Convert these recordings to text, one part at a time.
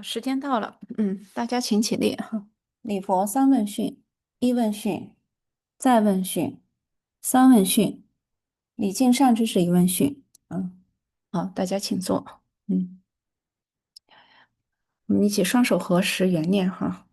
时间到了，大家请起立。礼佛三问讯：一问讯，再问讯，三问讯，礼敬上知识一问讯。好，大家请坐。我们一起双手合十，原念哈。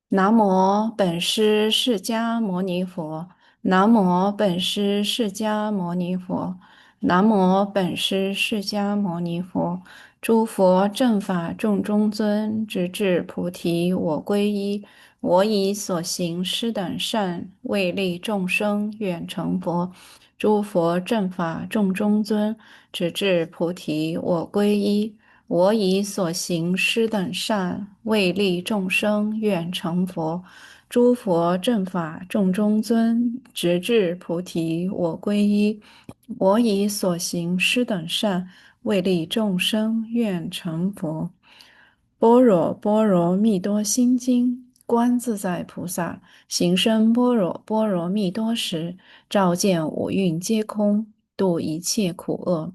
南无本师释迦牟尼佛，南无本师释迦牟尼佛，南无本师释迦牟尼佛。诸佛正法众中尊，直至菩提我归依。我以所行施等善，为利众生愿成佛。诸佛正法众中尊，直至菩提我归依。我以所行施等善，为利众生愿成佛。诸佛正法众中尊，直至菩提我归依。我以所行施等善，为利众生愿成佛。般若波罗蜜多心经，观自在菩萨行深般若波罗蜜多时，照见五蕴皆空，度一切苦厄。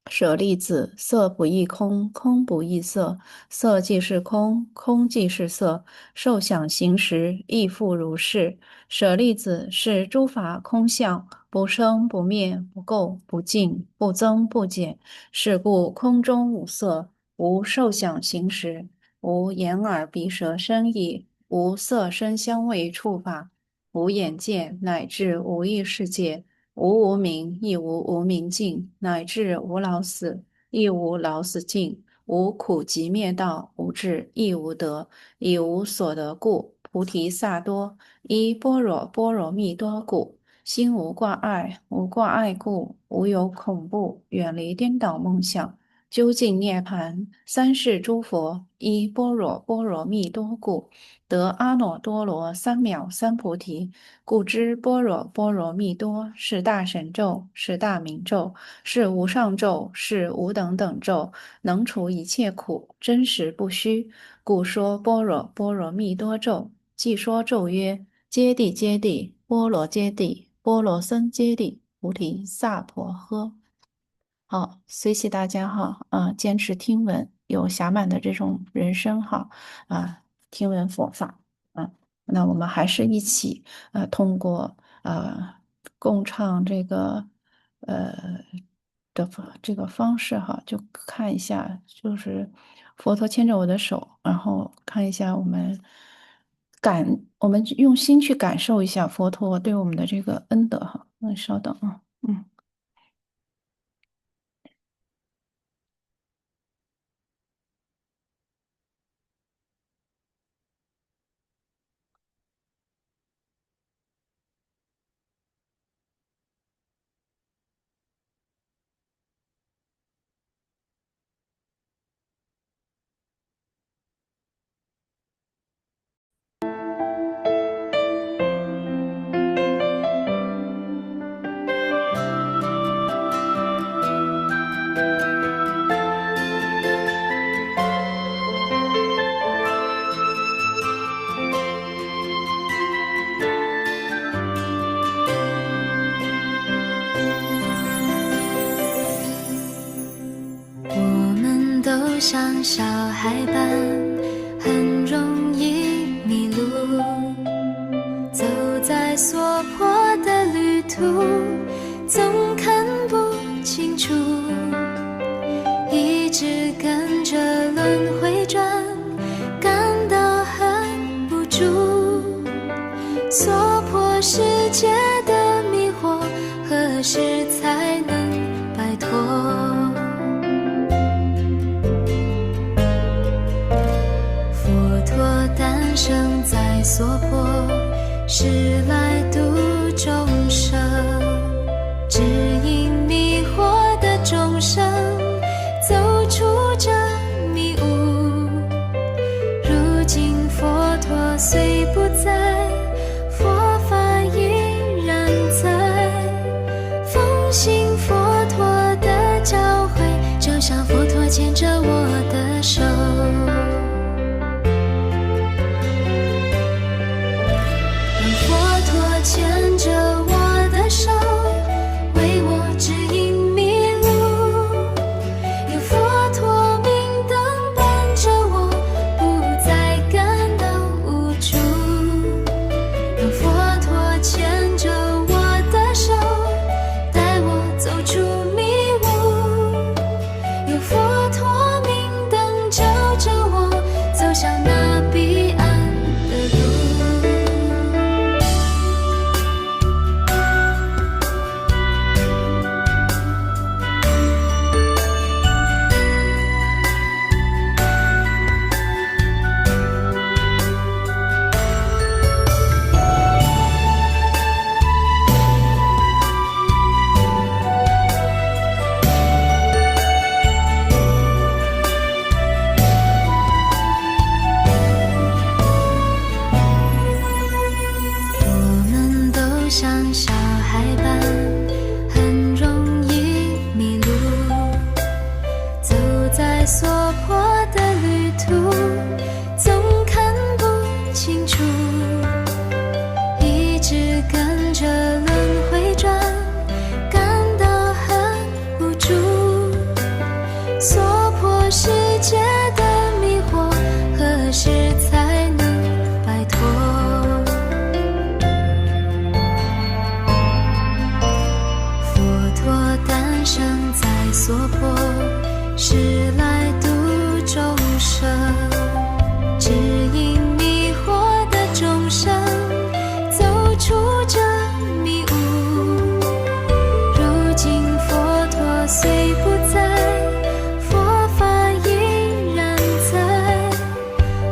舍利子，色不异空，空不异色，色即是空，空即是色，受想行识亦复如是。舍利子，是诸法空相，不生不灭，不垢不净，不增不减。是故空中无色，无受想行识，无眼耳鼻舌身意，无色声香味触法，无眼界，乃至无意识界。无无明，亦无无明尽，乃至无老死，亦无老死尽。无苦集灭道，无智，亦无得，以无所得故，菩提萨埵依般若波罗蜜多故，心无挂碍，无挂碍故，无有恐怖，远离颠倒梦想，究竟涅盘。三世诸佛依般若波罗蜜多故，得阿耨多罗三藐三菩提。故知般若波罗蜜多是大神咒，是大明咒，是无上咒，是无等等咒，能除一切苦，真实不虚。故说般若波罗蜜多咒。即说咒曰：揭谛揭谛，波罗揭谛，波罗僧揭谛，菩提萨婆诃。好，随喜大家哈，坚持听闻，有暇满的这种人生哈，听闻佛法，那我们还是一起通过共唱这个呃这个方式哈，就看一下，就是佛陀牵着我的手，然后看一下我们用心去感受一下佛陀对我们的这个恩德哈。稍等啊。我们都像小孩般，很容易迷路，走在所迫的旅途，总看不清楚，一直跟着轮回转，感到很无助。所迫世界的迷惑，何时才能摆脱？诞生在娑婆，是来度众生。所迫的旅途，总看不清楚，一直跟着轮回转，感到很无助。所迫世界的迷惑，何时才能摆脱？佛陀诞生在娑婆，是来度众生，指引迷惑的众生走出这迷雾。如今佛陀虽不在，佛法依然在，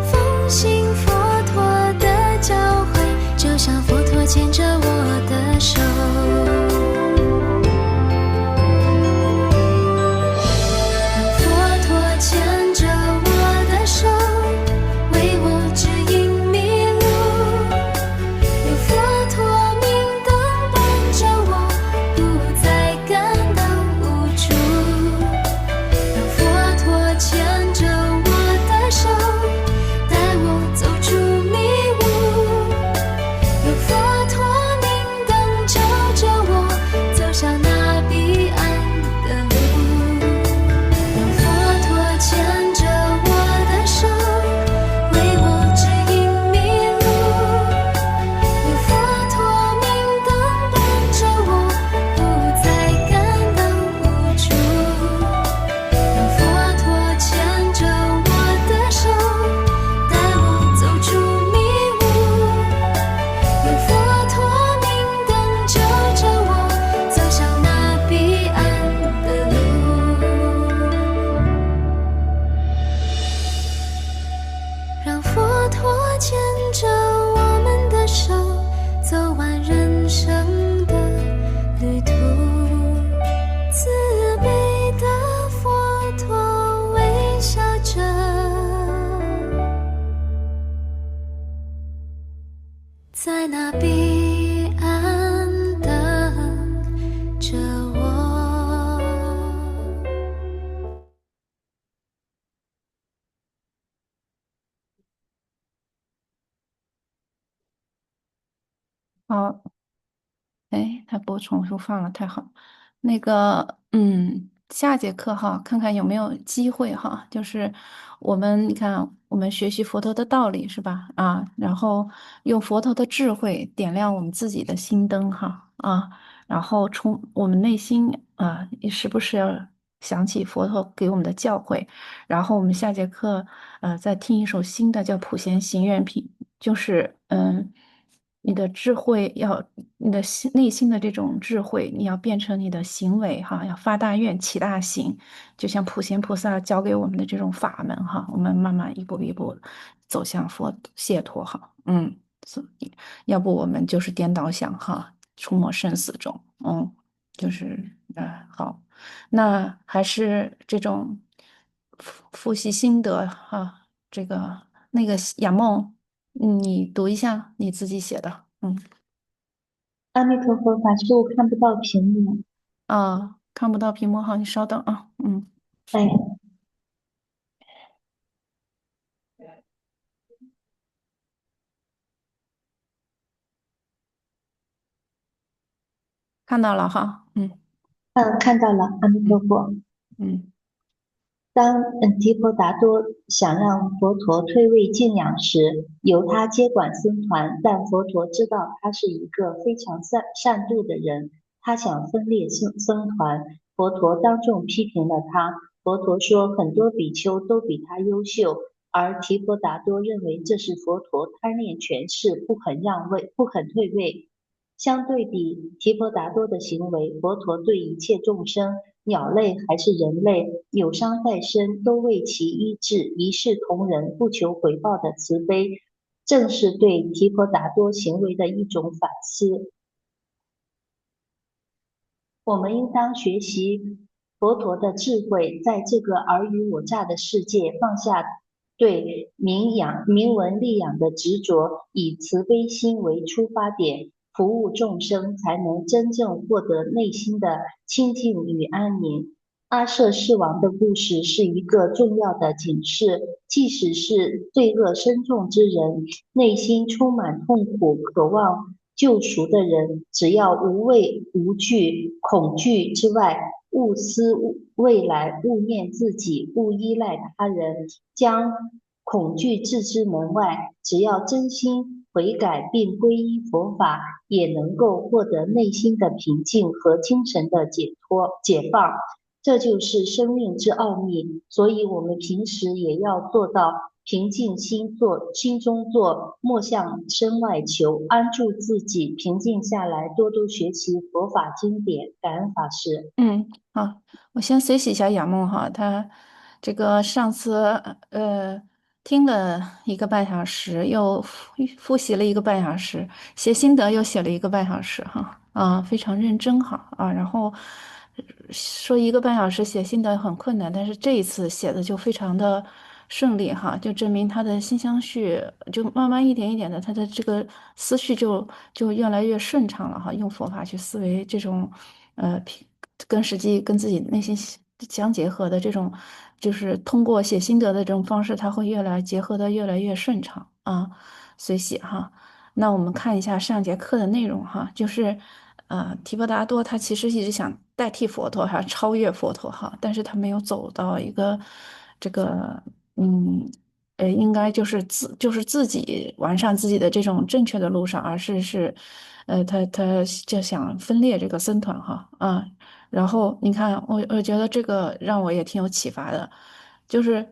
奉行佛陀的教诲，就像佛陀牵着我的手。牵着我的手，为我指引迷路，有佛陀明灯伴着我，不再感到无助。让佛陀牵着我的手，带我走出迷雾，有佛陀明灯照着我，走向那彼岸的路。让佛陀牵着我的手，为我指引迷路，有佛陀明灯伴着我，不再感到无助。让佛陀牵着我的手，带我走出迷雾，有佛陀明灯照着我，走向那彼岸的路。让佛陀牵着我们的手，走完人生的旅途。慈悲的佛陀微笑着，在那彼岸等着我。好，哎，他播重复放了，太好。下节课哈，看看有没有机会哈，就是你看，我们学习佛陀的道理是吧？啊，然后用佛陀的智慧点亮我们自己的心灯哈啊，然后从我们内心也时不时要想起佛陀给我们的教诲，然后我们下节课再听一首新的叫《普贤行愿品》，就是你的智慧要，你的内心的这种智慧，你要变成你的行为哈，要发大愿起大行，就像普贤菩萨教给我们的这种法门哈，我们慢慢一步一步走向解脱哈，所以要不我们就是颠倒想哈，出没生死中，就是好，那还是这种复习心得哈，雅梦。你读一下你自己写的，阿弥陀佛，法师，我看不到屏幕。看不到屏幕，好，你稍等啊，哎，看到了哈，看到了，阿弥陀嗯佛。嗯当提婆达多想让佛陀退位敬仰时，由他接管僧团，但佛陀知道他是一个非常善妒的人，他想分裂僧团，佛陀当众批评了他。佛陀说，很多比丘都比他优秀，而提婆达多认为这是佛陀贪恋权势，不肯让位，不肯退位。相对比提婆达多的行为，佛陀对一切众生，鸟类还是人类，有伤在身，都为其医治，一视同仁，不求回报的慈悲，正是对提婆达多行为的一种反思。我们应当学习佛陀的智慧，在这个尔虞我诈的世界放下对名闻利养的执着，以慈悲心为出发点，服务众生，才能真正获得内心的清净与安宁。阿舍世王的故事是一个重要的警示，即使是罪恶深重之人，内心充满痛苦、渴望救赎的人，只要无畏无惧，恐惧之外，勿思未来，勿念自己，勿依赖他人，将恐惧置之门外，只要真心悔改并皈依佛法，也能够获得内心的平静和精神的解放。这就是生命之奥秘，所以我们平时也要做到平静心坐，心中坐，莫向身外求，安住自己，平静下来，多多学习佛法经典，感恩法师。嗯，好，我先随喜一下杨梦哈，他这个上次听了1个半小时，又复习了1个半小时，写心得又写了1个半小时哈，啊，非常认真哈啊，然后说1个半小时写心得很困难，但是这一次写的就非常的顺利哈，就证明他的心相续就慢慢一点一点的，他的这个思绪就越来越顺畅了哈，用佛法去思维这种。跟实际跟自己内心相结合的这种，就是通过写心得的这种方式，它会越来结合的越来越顺畅啊，随喜哈。那我们看一下上节课的内容哈，就是提婆达多他其实一直想代替佛陀哈，超越佛陀哈，但是他没有走到一个这个嗯。应该就是自己完善自己的这种正确的路上，而是，他就想分裂这个僧团哈啊，然后你看，我觉得这个让我也挺有启发的，就是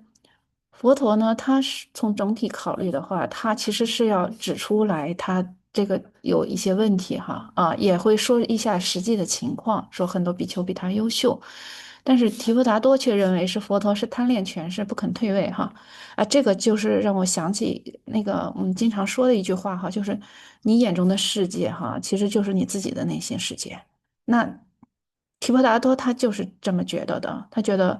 佛陀呢，他是从整体考虑的话，他其实是要指出来他这个有一些问题哈啊，也会说一下实际的情况，说很多比丘比他优秀，但是提婆达多却认为是佛陀是贪恋权势，不肯退位哈啊，这个就是让我想起那个我们经常说的一句话哈，就是你眼中的世界哈，其实就是你自己的内心世界。那提婆达多他就是这么觉得的，他觉得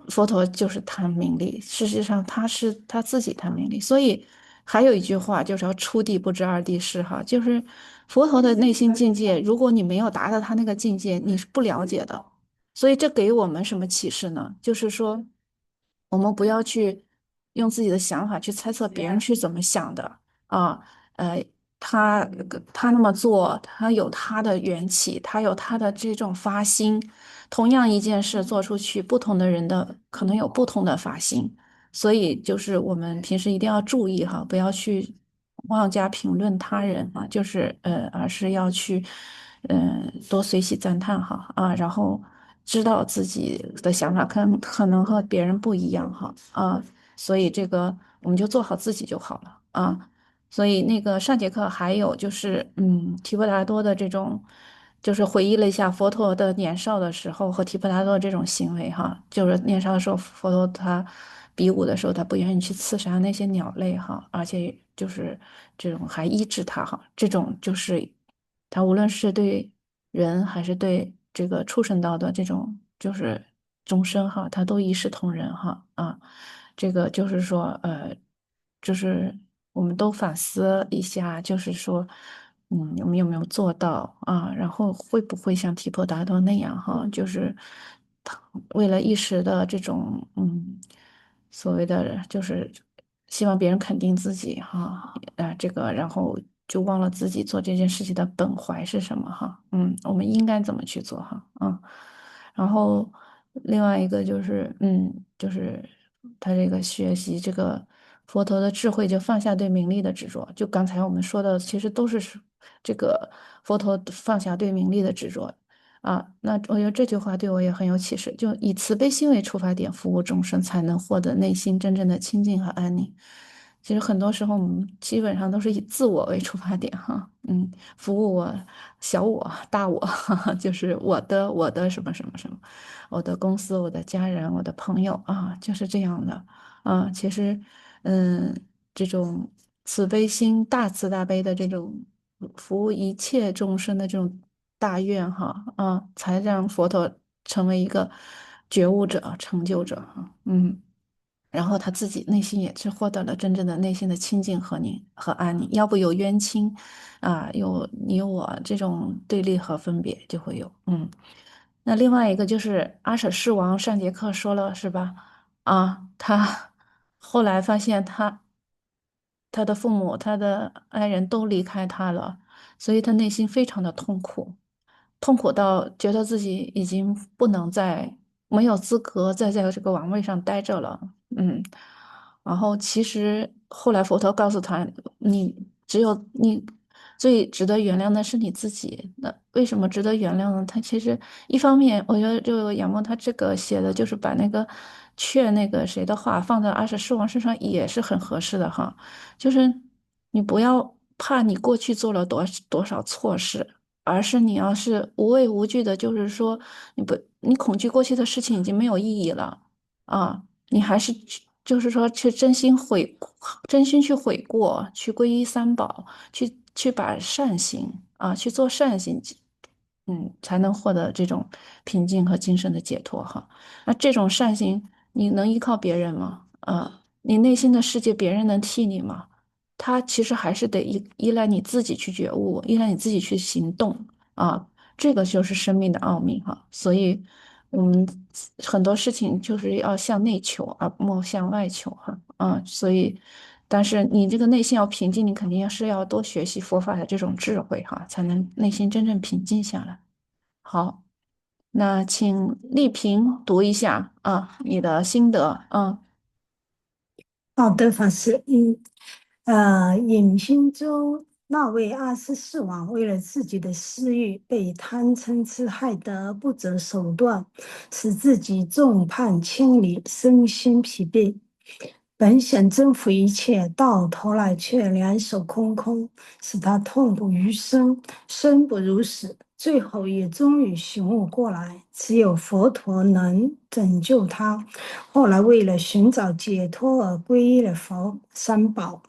佛陀就是贪名利，事实上他是他自己贪名利，所以还有一句话就是要出地不知二地事哈，就是佛陀的内心境界，如果你没有达到他那个境界，你是不了解的。所以这给我们什么启示呢？就是说，我们不要去用自己的想法去猜测别人去怎么想的啊，呃，他他那么做，他有他的缘起，他有他的这种发心。同样一件事做出去，不同的人的可能有不同的发心，所以就是我们平时一定要注意哈，不要去妄加评论他人啊，就是而是要去多随喜赞叹哈啊，然后知道自己的想法可能和别人不一样哈啊，所以这个我们就做好自己就好了啊。所以那个上节课还有就是，提婆达多的这种，就是回忆了一下佛陀的年少的时候和提婆达多的这种行为哈，就是年少的时候佛陀他比武的时候，他不愿意去刺杀那些鸟类哈，而且就是这种还医治他哈，这种就是他无论是对人还是对这个畜生道的这种就是众生哈，他都一视同仁哈啊。这个就是说，就是我们都反思一下，就是说，我们有没有做到啊？然后会不会像提婆达多那样哈，就是他为了一时的这种所谓的就是希望别人肯定自己哈，这个然后就忘了自己做这件事情的本怀是什么哈，我们应该怎么去做哈，然后另外一个就是，就是他这个学习这个佛陀的智慧，就放下对名利的执着。就刚才我们说的，其实都是这个佛陀放下对名利的执着啊。那我觉得这句话对我也很有启示，就以慈悲心为出发点，服务众生，才能获得内心真正的清净和安宁。其实很多时候，我们基本上都是以自我为出发点哈，服务我、小我、大我，就是我的什么什么什么，我的公司、我的家人、我的朋友啊，就是这样的啊。其实，嗯，这种慈悲心、大慈大悲的这种服务一切众生的这种大愿哈啊，才让佛陀成为一个觉悟者、成就者哈，然后他自己内心也是获得了真正的内心的清净和宁和安宁。要不有冤亲啊，有你我这种对立和分别就会有，那另外一个就是阿舍世王上节课说了是吧？啊，他后来发现他的父母、他的爱人都离开他了，所以他内心非常的痛苦，痛苦到觉得自己已经不能再没有资格再在这个王位上待着了。嗯，然后其实后来佛陀告诉他，你只有你最值得原谅的是你自己。那为什么值得原谅呢？他其实一方面，我觉得就杨梦他这个写的就是把那个劝那个谁的话放在阿舍世王身上也是很合适的哈。就是你不要怕你过去做了多少错事，而是你要是无畏无惧的，就是说你恐惧过去的事情已经没有意义了啊，你还是就是说去真心去悔过，去皈依三宝，去把善行啊去做善行，才能获得这种平静和精神的解脱哈。那这种善行，你能依靠别人吗？你内心的世界，别人能替你吗？他其实还是得依赖你自己去觉悟，依赖你自己去行动啊，这个就是生命的奥秘哈。所以，我们很多事情就是要向内求，而莫向外求哈。所以，但是你这个内心要平静，你肯定是要多学习佛法的这种智慧哈，才能内心真正平静下来。好，那请丽萍读一下啊，你的心得。好的，法师，隐心州那位24王为了自己的私欲，被贪嗔痴害得不择手段，使自己众叛亲离，身心疲惫。本想征服一切，到头来却两手空空，使他痛不欲生，生不如死。最后也终于醒悟过来，只有佛陀能拯救他。后来为了寻找解脱而皈依了佛三宝。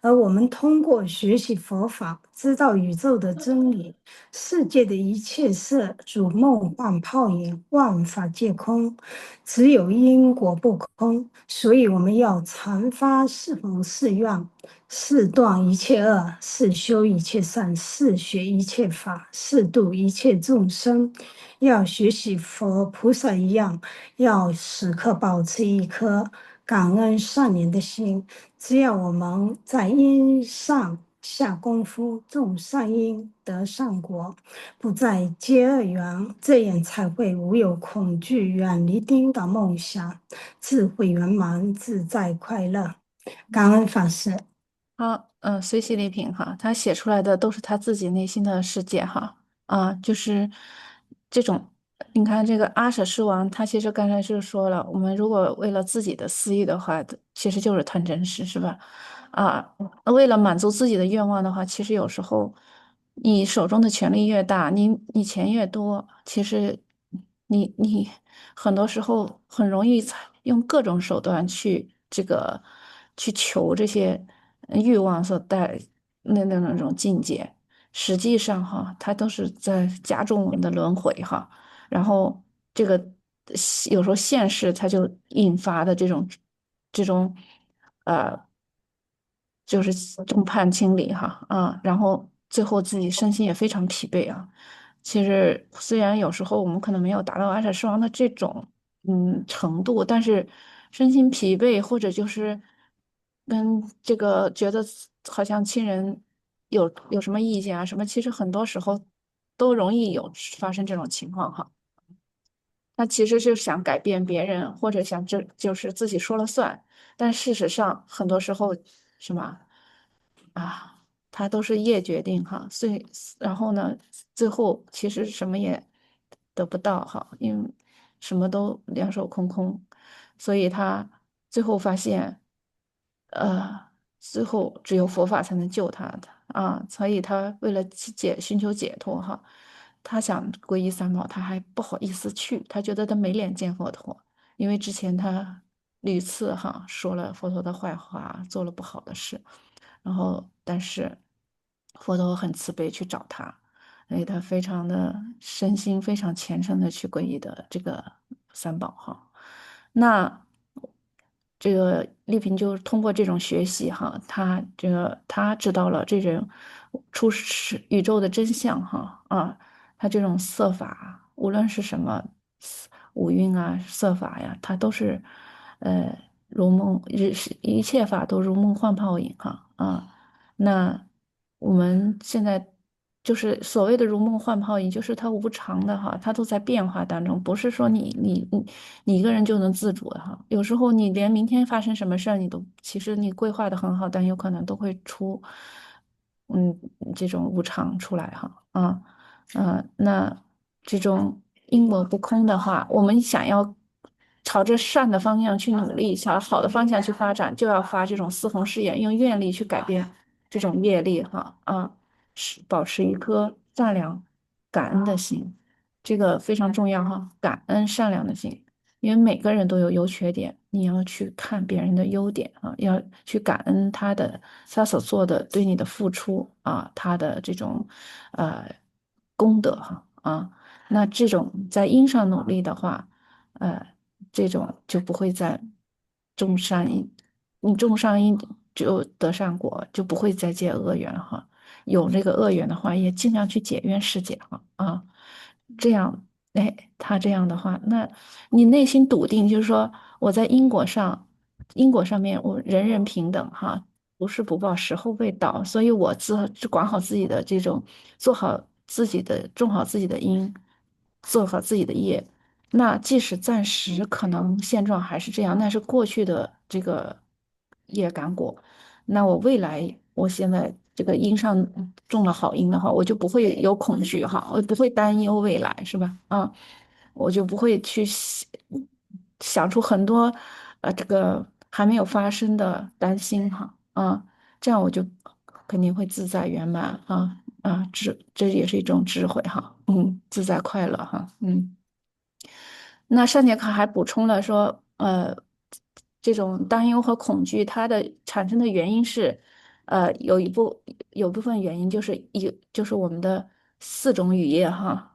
而我们通过学习佛法，知道宇宙的真理，世界的一切事如梦幻泡影，万法皆空，只有因果不空。所以我们要常发是弘誓愿，誓断一切恶，誓修一切善，誓学一切法，誓度一切众生。要学习佛菩萨一样，要时刻保持一颗感恩善良的心。只要我们在因上下功夫，种善因得善果，不再结恶缘，这样才会无有恐惧，远离颠倒梦想，智慧圆满，自在快乐。感恩法师。好，随喜礼品哈，他写出来的都是他自己内心的世界哈，就是这种，你看这个阿舍世王，他其实刚才就说了，我们如果为了自己的私欲的话，其实就是贪嗔痴，是吧？为了满足自己的愿望的话，其实有时候你手中的权力越大，你钱越多，其实你很多时候很容易用各种手段去求这些欲望所带那种境界，实际上哈，它都是在加重我们的轮回哈。然后这个有时候现实它就引发的这种呃，就是众叛亲离哈然后最后自己身心也非常疲惫啊。其实虽然有时候我们可能没有达到阿舍世王的这种程度，但是身心疲惫或者就是跟这个觉得好像亲人有什么意见啊什么，其实很多时候都容易有发生这种情况哈。他其实是想改变别人，或者想就是自己说了算，但事实上很多时候什么他都是业决定哈，然后呢，最后其实什么也得不到哈，因为什么都两手空空，所以他最后发现，呃，最后只有佛法才能救他的所以他为了寻求解脱哈，他想皈依三宝，他还不好意思去，他觉得他没脸见佛陀，因为之前他屡次哈说了佛陀的坏话，做了不好的事。然后但是佛陀很慈悲去找他，所以他非常的身心非常虔诚的去皈依的这个三宝哈。那这个丽萍就通过这种学习哈，他知道了这人出世宇宙的真相哈它这种色法，无论是什么五蕴啊、色法呀，它都是呃如梦，一切法都如梦幻泡影哈啊。那我们现在就是所谓的如梦幻泡影，就是它无常的哈，它都在变化当中，不是说你一个人就能自主的哈。有时候你连明天发生什么事儿，你都其实你规划的很好，但有可能都会出嗯这种无常出来哈啊。那这种因果不空的话，我们想要朝着善的方向去努力，朝好的方向去发展，就要发这种四弘誓言，用愿力去改变这种业力哈啊，是保持一颗善良、感恩的心，这个非常重要哈，感恩善良的心。因为每个人都有优缺点，你要去看别人的优点啊，要去感恩他所做的对你的付出啊，他的这种呃功德哈啊，那这种在因上努力的话，呃，这种就不会再种善因，你种善因就得善果，就不会再结恶缘哈。有这个恶缘的话，也尽量去解冤释结哈啊，这样。哎，他这样的话，那你内心笃定，就是说我在因果上，因果上面我人人平等哈，不是不报，时候未到，所以我只管好自己的这种，做好自己的，种好自己的因，做好自己的业。那即使暂时可能现状还是这样，那是过去的这个业感果。那我未来，我现在这个因上种了好因的话，我就不会有恐惧哈，我不会担忧未来，是吧？啊，我就不会去想出很多这个还没有发生的担心哈，啊，这样我就肯定会自在圆满啊，这也是一种智慧哈，自在快乐哈，那上节课还补充了说，这种担忧和恐惧，它的产生的原因是，有部分原因就是我们的四种语业哈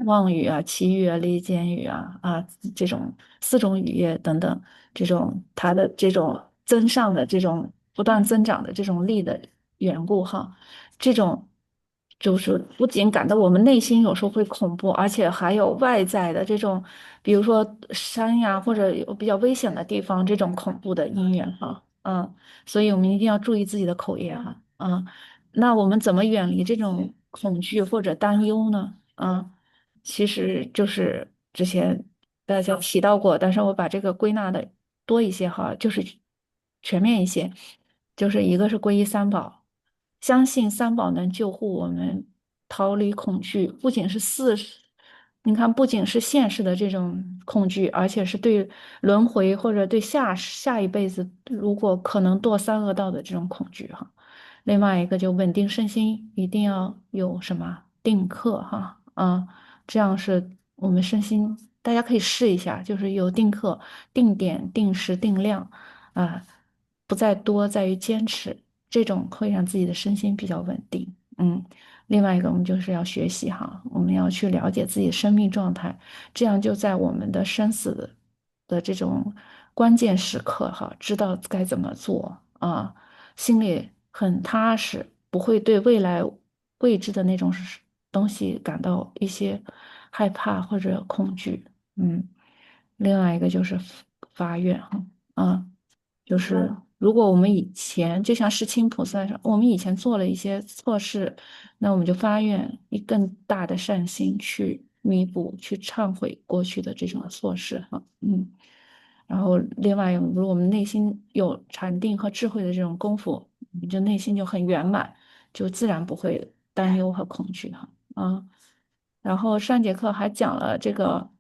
妄语啊、绮语啊、离间语这种四种语业等等，这种它的这种增上的这种不断增长的这种力的缘故哈。这种就是不仅感到我们内心有时候会恐怖，而且还有外在的这种，比如说山呀，或者有比较危险的地方，这种恐怖的因缘哈，所以我们一定要注意自己的口业哈，那我们怎么远离这种恐惧或者担忧呢？其实就是之前大家提到过，但是我把这个归纳的多一些哈，就是全面一些，就是一个是皈依三宝。相信三宝能救护我们逃离恐惧，不仅是你看，不仅是现实的这种恐惧，而且是对轮回或者对下一辈子如果可能堕三恶道的这种恐惧哈。另外一个就稳定身心，一定要有什么定课哈，这样是我们身心，大家可以试一下，就是有定课、定点、定时、定量啊，不在多，在于坚持。这种会让自己的身心比较稳定。另外一个我们就是要学习哈，我们要去了解自己的生命状态，这样就在我们的生死的这种关键时刻哈，知道该怎么做心里很踏实，不会对未来未知的那种东西感到一些害怕或者恐惧。嗯，另外一个就是发愿哈。啊。就是如果我们以前就像世亲菩萨上，我们以前做了一些错事，那我们就发愿以更大的善心去弥补、去忏悔过去的这种错事哈。然后另外，如果我们内心有禅定和智慧的这种功夫，你就内心就很圆满，就自然不会担忧和恐惧哈。然后上节课还讲了这个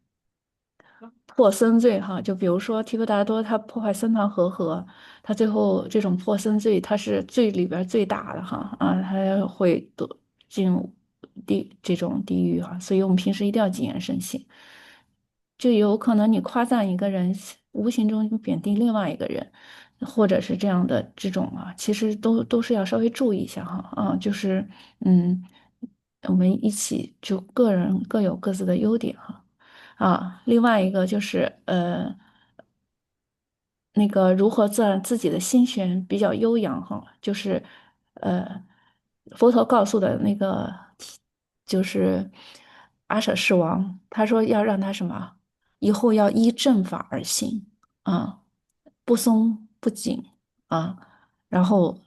破僧罪哈，就比如说提婆达多他破坏僧团和合，他最后这种破僧罪，他是罪里边儿最大的哈他会进入这种地狱哈，所以我们平时一定要谨言慎行。就有可能你夸赞一个人，无形中就贬低另外一个人，或者是这样的这种其实都是要稍微注意一下哈就是嗯，我们一起就个人各有各自的优点哈。另外一个就是那个如何让自己的心弦比较悠扬哈，就是佛陀告诉的那个就是阿舍世王，他说要让他什么，以后要依正法而行啊，不松不紧啊。然后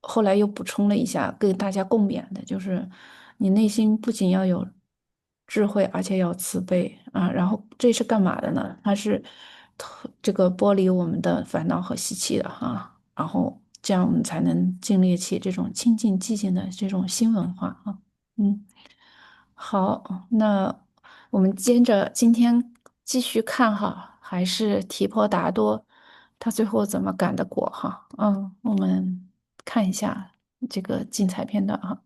后来又补充了一下，跟大家共勉的，就是你内心不仅要有智慧，而且要慈悲啊。然后这是干嘛的呢？它是这个剥离我们的烦恼和习气的哈、然后这样我们才能建立起这种清净寂静的这种新文化啊。嗯。好，那我们接着今天继续看哈，还是提婆达多他最后怎么改的果哈？我们看一下这个精彩片段哈。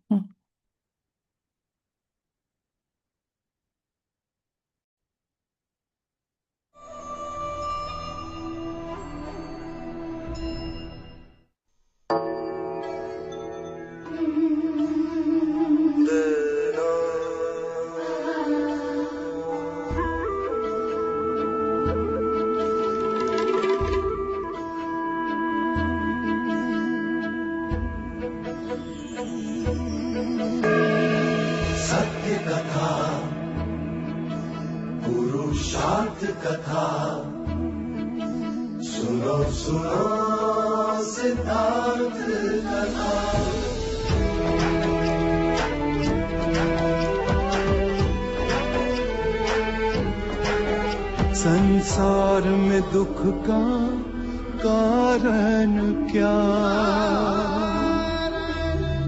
सत्य कथा पुरुषार्थ कथा सुनो सुनो सिद्धार्थ कथा संसार में दुख का कारण क्या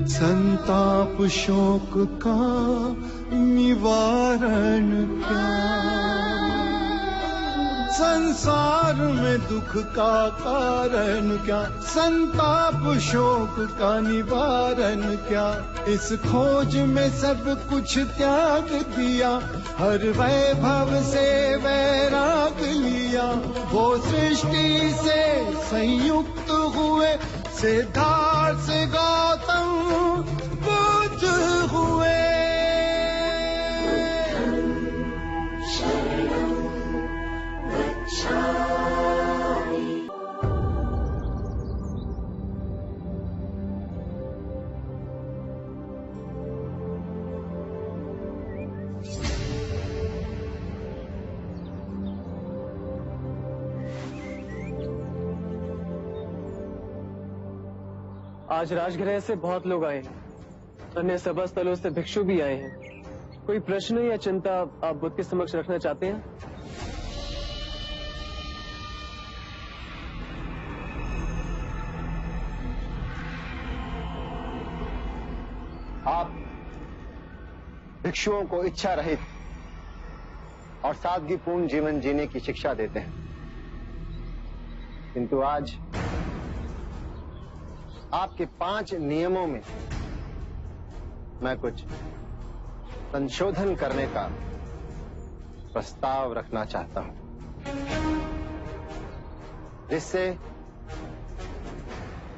संताप शोक का निवारण क्या संसार में दुख का कारण क्या संताप शोक का निवारण क्या इस खोज में सब कुछ त्याग दिया हर वैभव से वैराग लिया वो सृष्टि से संयुक्त हुए सिद्धार्थ से गौतम बुद्ध हुए आज राजगृह से बहुत लोग आए हैं, अन्य सभा स्थलों से भिक्षु भी आए हैं। कोई प्रश्न या चिंता आप बुद्ध के समक्ष रखना चाहते हैं? आप भिक्षुओं को इच्छा रहित और सादगीपूर्ण जीवन जीने की शिक्षा देते हैं, किंतु आज आपके 5 नियमों में मैं कुछ संशोधन करने का प्रस्ताव रखना चाहता हूं, जिससे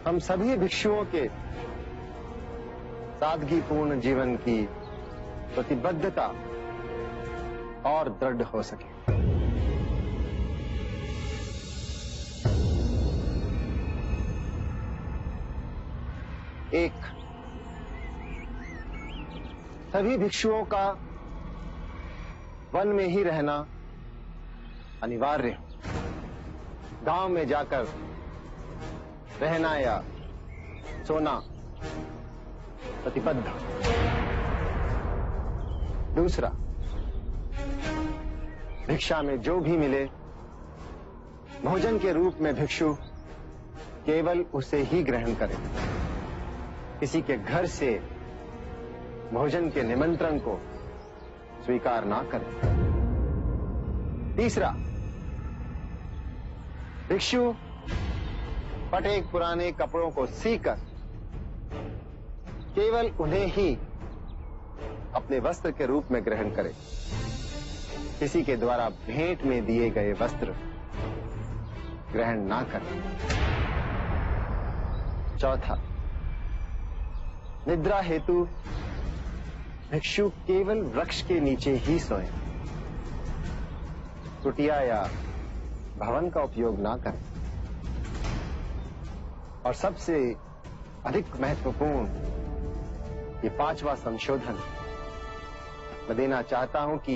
हम सभी भिक्षुओं के सादगीपूर्ण जीवन की प्रतिबद्धता और दृढ़ हो सके। एक, सभी भिक्षुओं का वन में ही रहना अनिवार्य हो। गांव में जाकर रहना या सोना प्रतिबद्ध। दूसरा, भिक्षा में जो भी मिले भोजन के रूप में भिक्षु केवल उसे ही ग्रहण करे, किसी के घर से भोजन के निमंत्रण को स्वीकार ना करें। तीसरा, भिक्षु फटे पुराने कपड़ों को सीकर केवल उन्हें ही अपने वस्त्र के रूप में ग्रहण करे, किसी के द्वारा भेंट में दिए गए वस्त्र ग्रहण ना करें। चौथा, निद्रा हेतु भिक्षु केवल वृक्ष के नीचे ही सोए, कुटिया या भवन का उपयोग ना करें। और सबसे अधिक महत्वपूर्ण ये 5वां संशोधन मैं देना चाहता हूं कि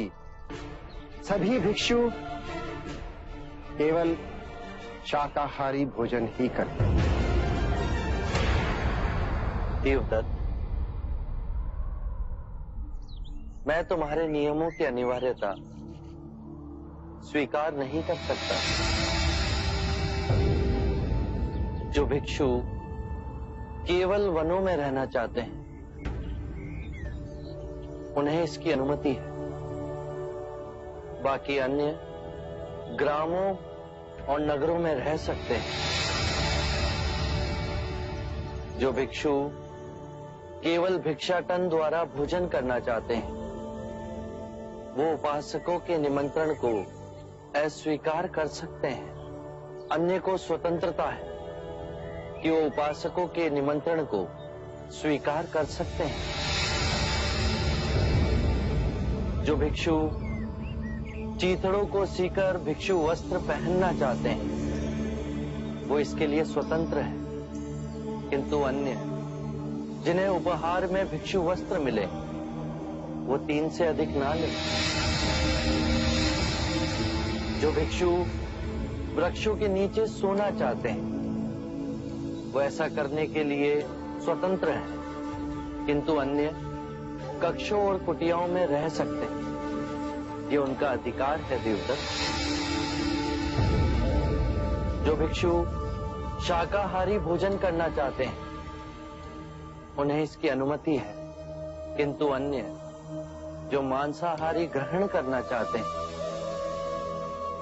सभी भिक्षु केवल शाकाहारी भोजन ही करते हैं। देवदत्त, मैं तुम्हारे नियमों की अनिवार्यता स्वीकार नहीं कर सकता। जो भिक्षु केवल वनों में रहना चाहते हैं, उन्हें इसकी अनुमति है। बाकी अन्य ग्रामों और नगरों में रह सकते हैं। जो भिक्षु केवल भिक्षाटन द्वारा भोजन करना चाहते हैं, वो उपासकों के निमंत्रण को अस्वीकार कर सकते हैं। अन्य को स्वतंत्रता है कि वो उपासकों के निमंत्रण को स्वीकार कर सकते हैं। जो भिक्षु चीथड़ों को सीकर भिक्षु वस्त्र पहनना चाहते हैं, वो इसके लिए स्वतंत्र है। किंतु अन्य जिन्हें उपहार में भिक्षु वस्त्र मिले, वो 3 से अधिक ना ले। जो भिक्षु वृक्षों के नीचे सोना चाहते हैं, वो ऐसा करने के लिए स्वतंत्र है। किंतु अन्य कक्षों और कुटियाओं में रह सकते हैं। ये उनका अधिकार है। देवदत्त, जो भिक्षु शाकाहारी भोजन करना चाहते हैं, उन्हें इसकी अनुमति है। किंतु अन्य जो मांसाहारी ग्रहण करना चाहते हैं,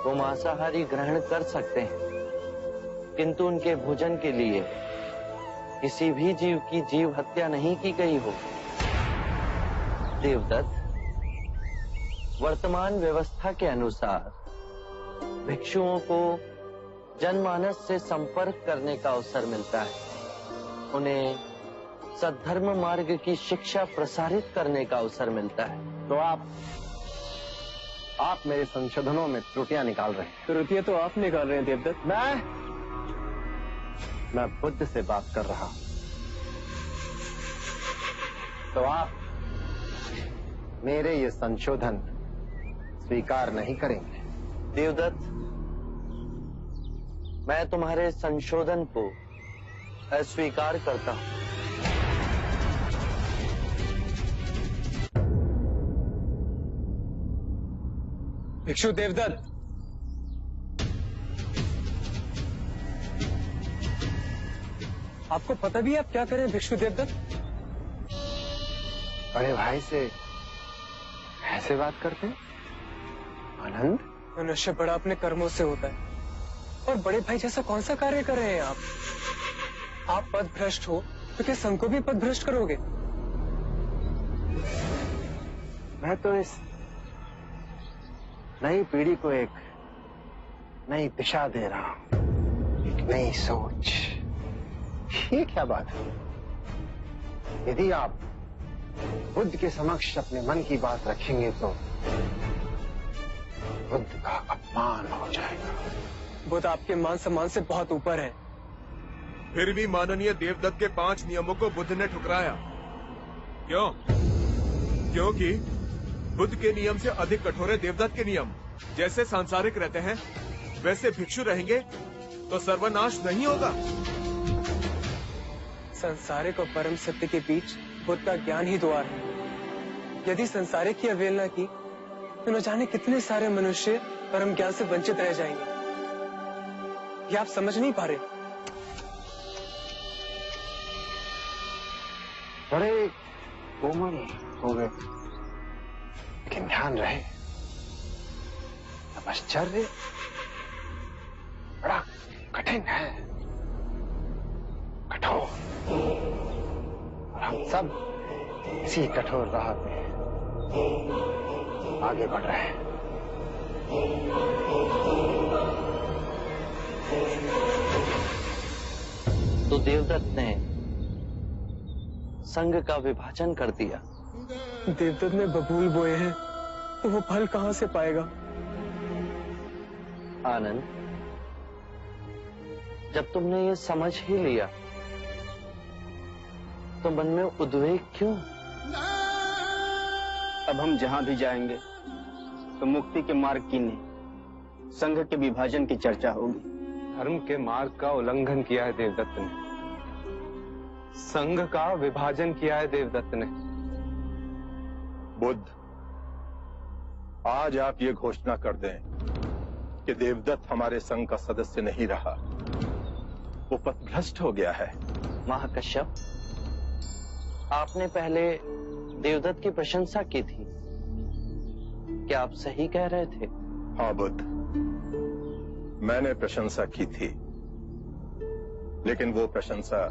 वो मांसाहारी ग्रहण कर सकते हैं। किंतु उनके भोजन के लिए किसी भी जीव की जीव हत्या नहीं की गई हो। देवदत्त, वर्तमान व्यवस्था के अनुसार भिक्षुओं को जनमानस से संपर्क करने का अवसर मिलता है। उन्हें सद्धर्म मार्ग की शिक्षा प्रसारित करने का अवसर मिलता है। तो आप मेरे संशोधनों में त्रुटियां निकाल रहे हैं। त्रुटियां तो आप निकाल रहे हैं देवदत्त। मैं बुद्ध से बात कर रहा हूं। तो आप मेरे ये संशोधन स्वीकार नहीं करेंगे। देवदत्त, मैं तुम्हारे संशोधन को अस्वीकार करता हूं। भिक्षु देवदत्त, आपको पता भी है आप क्या करें भिक्षु देवदत्त? बड़े भाई से ऐसे बात करते हैं? आनंद, मनुष्य बड़ा अपने कर्मों से होता है, और बड़े भाई जैसा कौन सा कार्य कर रहे हैं आप? आप पद भ्रष्ट हो तो क्या संघ को भी पद भ्रष्ट करोगे? मैं तो इस नई पीढ़ी को एक नई दिशा दे रहा हूं, एक नई सोच। ये क्या बात है? यदि आप बुद्ध के समक्ष अपने मन की बात रखेंगे तो बुद्ध का अपमान हो जाएगा। बुद्ध आपके मान सम्मान से बहुत ऊपर है। फिर भी माननीय देवदत्त के 5 नियमों को बुद्ध ने ठुकराया। क्यों? क्योंकि बुद्ध के नियम से अधिक कठोर है देवदत्त के नियम। जैसे सांसारिक रहते हैं वैसे भिक्षु रहेंगे तो सर्वनाश नहीं होगा। संसारिक और परम सत्य के बीच बुद्ध का ज्ञान ही द्वार है। यदि संसारिक की अवहेलना की तो न जाने कितने सारे मनुष्य परम ज्ञान से वंचित रह जाएंगे। ये आप समझ नहीं पा रहे। बड़े कोमल हो गए, लेकिन ध्यान रहे तपश्चर्य बड़ा कठिन है, कठोर, और हम सब इसी कठोर राह पे आगे बढ़ रहे हैं। तो देवदत्त ने संघ का विभाजन कर दिया। देवदत्त ने बबूल बोए हैं तो वो फल कहां से पाएगा? आनंद, जब तुमने ये समझ ही लिया तो मन में उद्वेग क्यों? अब हम जहां भी जाएंगे तो मुक्ति के मार्ग की नहीं, संघ के विभाजन की चर्चा होगी। धर्म के मार्ग का उल्लंघन किया है देवदत्त ने, संघ का विभाजन किया है देवदत्त ने। बुद्ध, आज आप ये घोषणा कर दें कि देवदत्त हमारे संघ का सदस्य नहीं रहा, वो पथभ्रष्ट हो गया है। महाकश्यप, आपने पहले देवदत्त की प्रशंसा की थी, क्या आप सही कह रहे थे? हाँ बुद्ध, मैंने प्रशंसा की थी, लेकिन वो प्रशंसा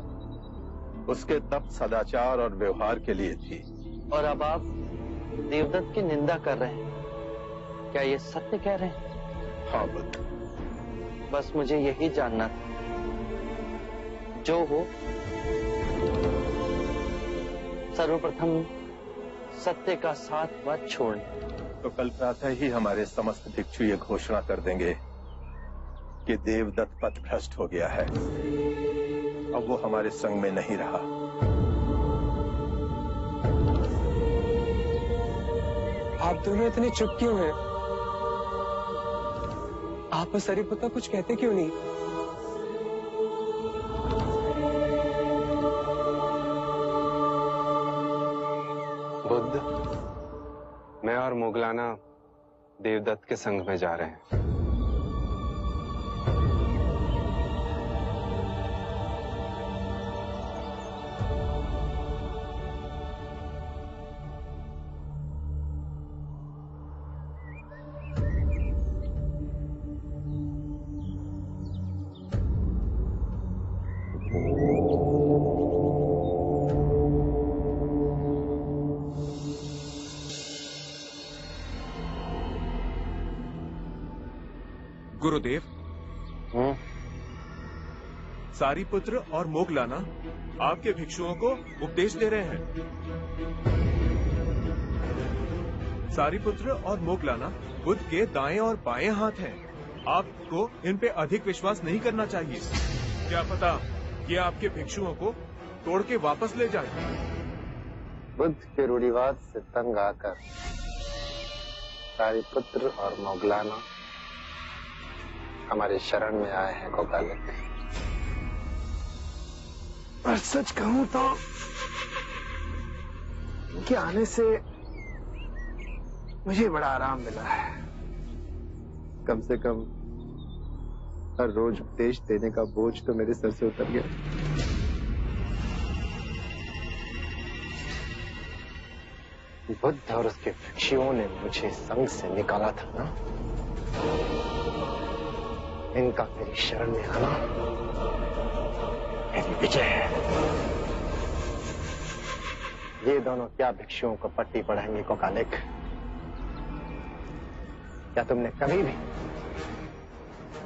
उसके तप, सदाचार और व्यवहार के लिए थी। और अब आप देवदत्त की निंदा कर रहे हैं, क्या ये सत्य कह रहे हैं? हाँ बुद्ध। बस मुझे यही जानना था। जो हो, सर्वप्रथम सत्य का साथ मत छोड़ें। तो कल प्रातः ही हमारे समस्त भिक्षु ये घोषणा कर देंगे कि देवदत्त पथभ्रष्ट हो गया है, अब वो हमारे संग में नहीं रहा। आप दोनों इतने चुप क्यों हैं? आप सरिपुत्ता कुछ कहते क्यों नहीं? बुद्ध, मैं और मोगलाना देवदत्त के संग में जा रहे हैं। गुरुदेव, सारीपुत्र और मोगलाना आपके भिक्षुओं को उपदेश दे रहे हैं। सारीपुत्र और मोगलाना बुद्ध के दाएं और बाएं हाथ हैं। आपको इन पे अधिक विश्वास नहीं करना चाहिए। क्या पता ये आपके भिक्षुओं को तोड़ के वापस ले जाए। बुद्ध के रूढ़िवाद से तंग आकर सारीपुत्र और मोगलाना हमारे शरण में आए हैं गोपालक। पर सच कहूं तो इनके आने से मुझे बड़ा आराम मिला है। कम से कम हर रोज उपदेश देने का बोझ तो मेरे सर से उतर गया। बुद्ध और उसके भिक्षुओं ने मुझे संघ से निकाला था ना, इनका मेरी शरण में आना मेरी विजय है। ये दोनों क्या भिक्षुओं को पट्टी पढ़ाएंगे कोकालिक? क्या तुमने कभी भी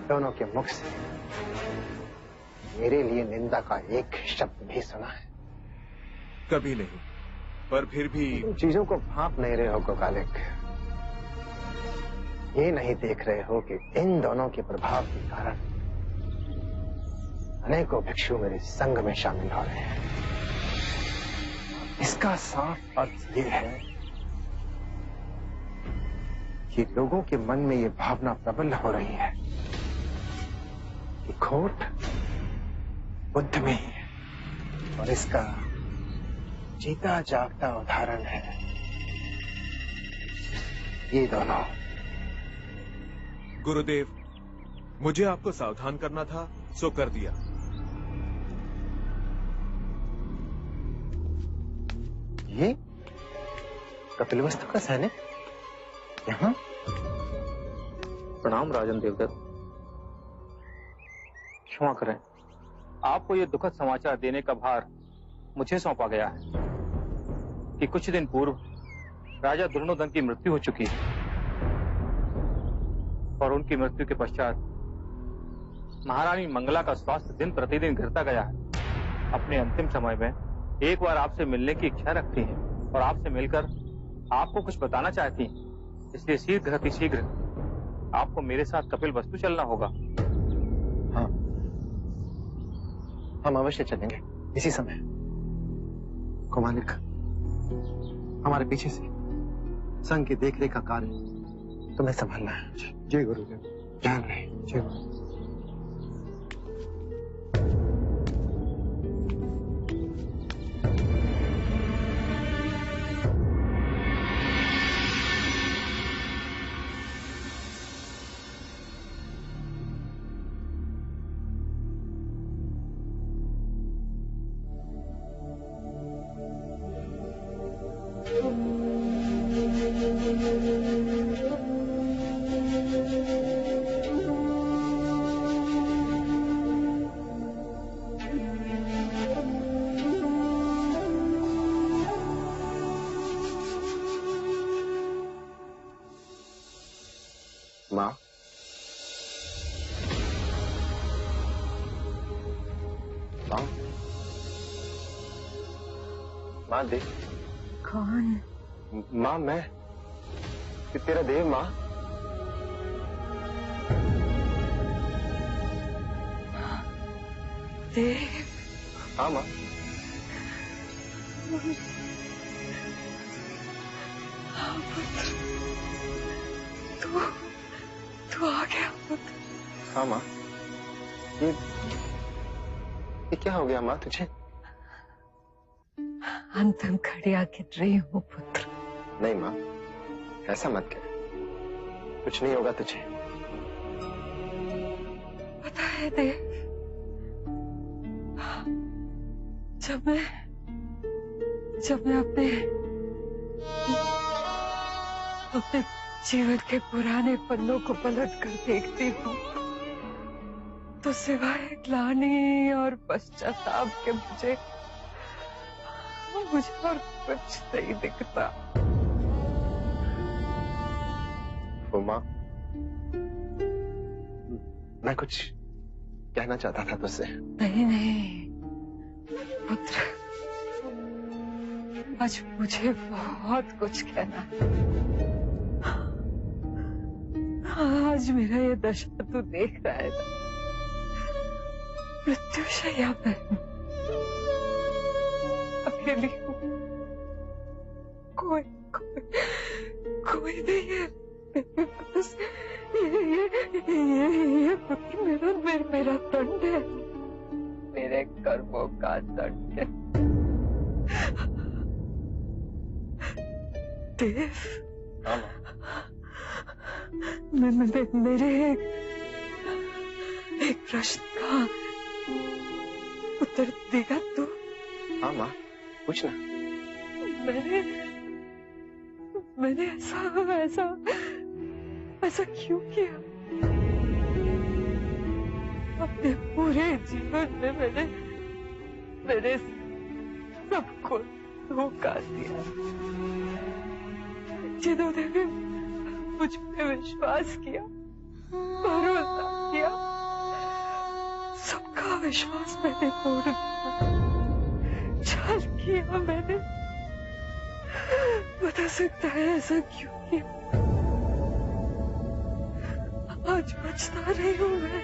दोनों के मुख से मेरे लिए निंदा का एक शब्द भी सुना है? कभी नहीं, पर फिर भी तुम चीजों को भांप नहीं रहे हो कोकालिक। ये नहीं देख रहे हो कि इन दोनों के प्रभाव के कारण अनेकों भिक्षु मेरे संघ में शामिल हो रहे हैं। इसका साफ अर्थ ये है कि लोगों के मन में ये भावना प्रबल हो रही है कि खोट बुद्ध में ही है, और इसका जीता जागता उदाहरण है ये दोनों। गुरुदेव, मुझे आपको सावधान करना था, सो कर दिया। ये कपिलवस्तु का सैनिक यहाँ? प्रणाम राजन देवदत्त। क्षमा करें, आपको ये दुखद समाचार देने का भार मुझे सौंपा गया है कि कुछ दिन पूर्व राजा दुर्योधन की मृत्यु हो चुकी है, और उनकी मृत्यु के पश्चात महारानी मंगला का स्वास्थ्य दिन प्रतिदिन गिरता गया है। अपने अंतिम समय में एक बार आपसे मिलने की इच्छा रखती हैं और आपसे मिलकर आपको कुछ बताना चाहती हैं, इसलिए शीघ्र अतिशीघ्र आपको मेरे साथ कपिलवस्तु चलना होगा। हाँ, हम अवश्य चलेंगे इसी समय। कोमालिक, हमारे पीछे से संघ की देखरेख का कार्य तुम्हें संभालना है। जय गुरुदेव। ध्यान रहे। जय गुरु। माँ, माँ, माँ देख। कौन? माँ मैं तेरा देव। माँ देव? हाँ माँ। तू आ गया पुत्र। हाँ माँ। ये क्या हो गया माँ तुझे? अंतिम घड़ियां गिन रही हूँ पुत्र। नहीं माँ, ऐसा मत कर। कुछ नहीं होगा तुझे। पता है देव, जब मैं अपने जीवन के पुराने पन्नों को पलट कर देखती हूँ तो सिवाय ग्लानि और पश्चाताप के मुझे और कुछ नहीं दिखता। माँ, मैं कुछ कहना चाहता था तुझसे। नहीं पुत्र, आज मुझे बहुत कुछ कहना है। आज मेरा ये दशा तू देख रहा है ना, मृत्युशैया पे अकेली हूँ। कोई नहीं है बस ये पुत्र मेरा दंड है, मेरे कर्मों का दंड है। देव, मेरे एक प्रश्न का उत्तर देगा तू? हाँ माँ, पूछ ना। मैंने ऐसा क्यों किया? अपने पूरे जीवन में मैंने सबको धोखा दिया। जिन्होंने भी मुझ पे विश्वास किया, भरोसा किया, सबका विश्वास मैंने तोड़ दिया। छल किया मैंने। बता सकता है ऐसा क्यों किया? आज बचता रही हूँ मैं।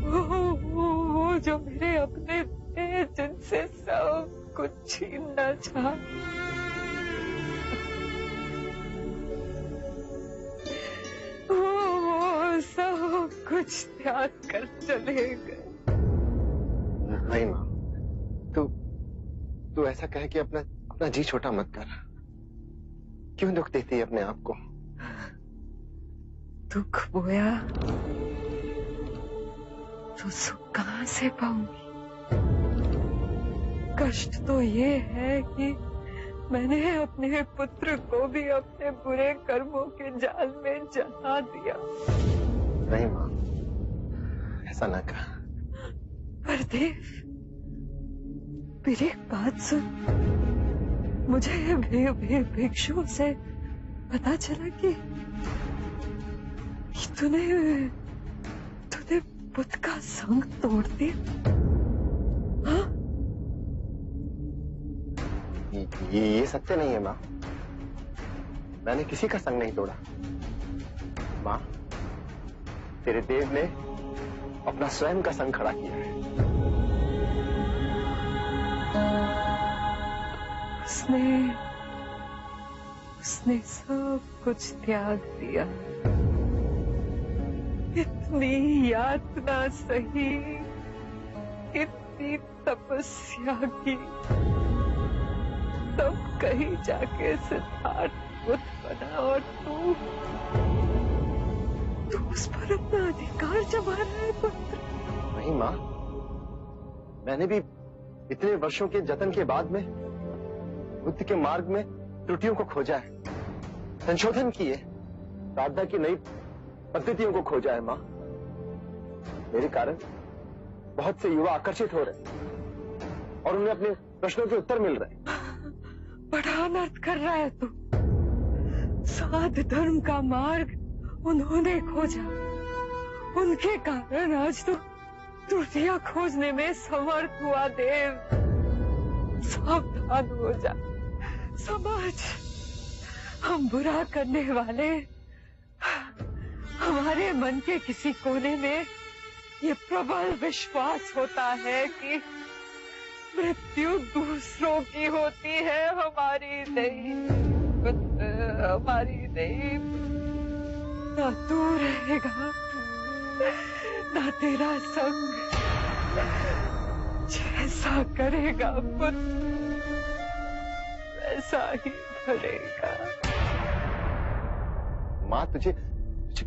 वो जो मेरे अपने थे, जिनसे सब कुछ छीनना चाहा, वो सब कुछ त्याग कर चले गए। नहीं माँ, तू ऐसा कह के अपना जी छोटा मत कर। क्यों दुख देती है अपने आप को? दुख बोया तो सुख कहां से पाऊंगी? कष्ट तो ये है कि मैंने अपने पुत्र को भी अपने बुरे कर्मों के जाल में जला दिया। नहीं माँ, ऐसा ना कहा। पर देव, मेरी एक बात सुन। मुझे भिक्षु से पता चला कि तूने बुद्ध का संग तोड़ दिया। हाँ? ये सत्य नहीं है माँ। मैंने किसी का संग नहीं तोड़ा। माँ, तेरे देव ने अपना स्वयं का संग खड़ा किया है। उसने सब कुछ त्याग दिया, इतनी यातना सही, इतनी तपस्या की, तब कहीं जाके सिद्धार्थ बुद्ध बना और तू उस पर अपना अधिकार जमा रहा है पुत्र। नहीं माँ, मैंने भी इतने वर्षों के जतन के बाद में बुद्ध के मार्ग में त्रुटियों को खोजा है, संशोधन किए, साधना की नई पद्धतियों को खोजा है माँ। मेरे कारण बहुत से युवा आकर्षित हो रहे और उन्हें अपने प्रश्नों के उत्तर मिल रहे। बड़ा अनर्थ कर रहा है तू। साध धर्म का मार्ग उन्होंने खोजा, उनके कारण आज तो त्रुटियां खोजने में समर्थ हुआ। देव, सावधान हो जा। समाज, हम बुरा करने वाले, हमारे मन के किसी कोने में ये प्रबल विश्वास होता है कि मृत्यु दूसरों की होती है, हमारी नहीं, हमारी नहीं। ना तू रहेगा, ना तेरा संग। जैसा करेगा पुत्र, वैसा ही करेगा। माँ, तुझे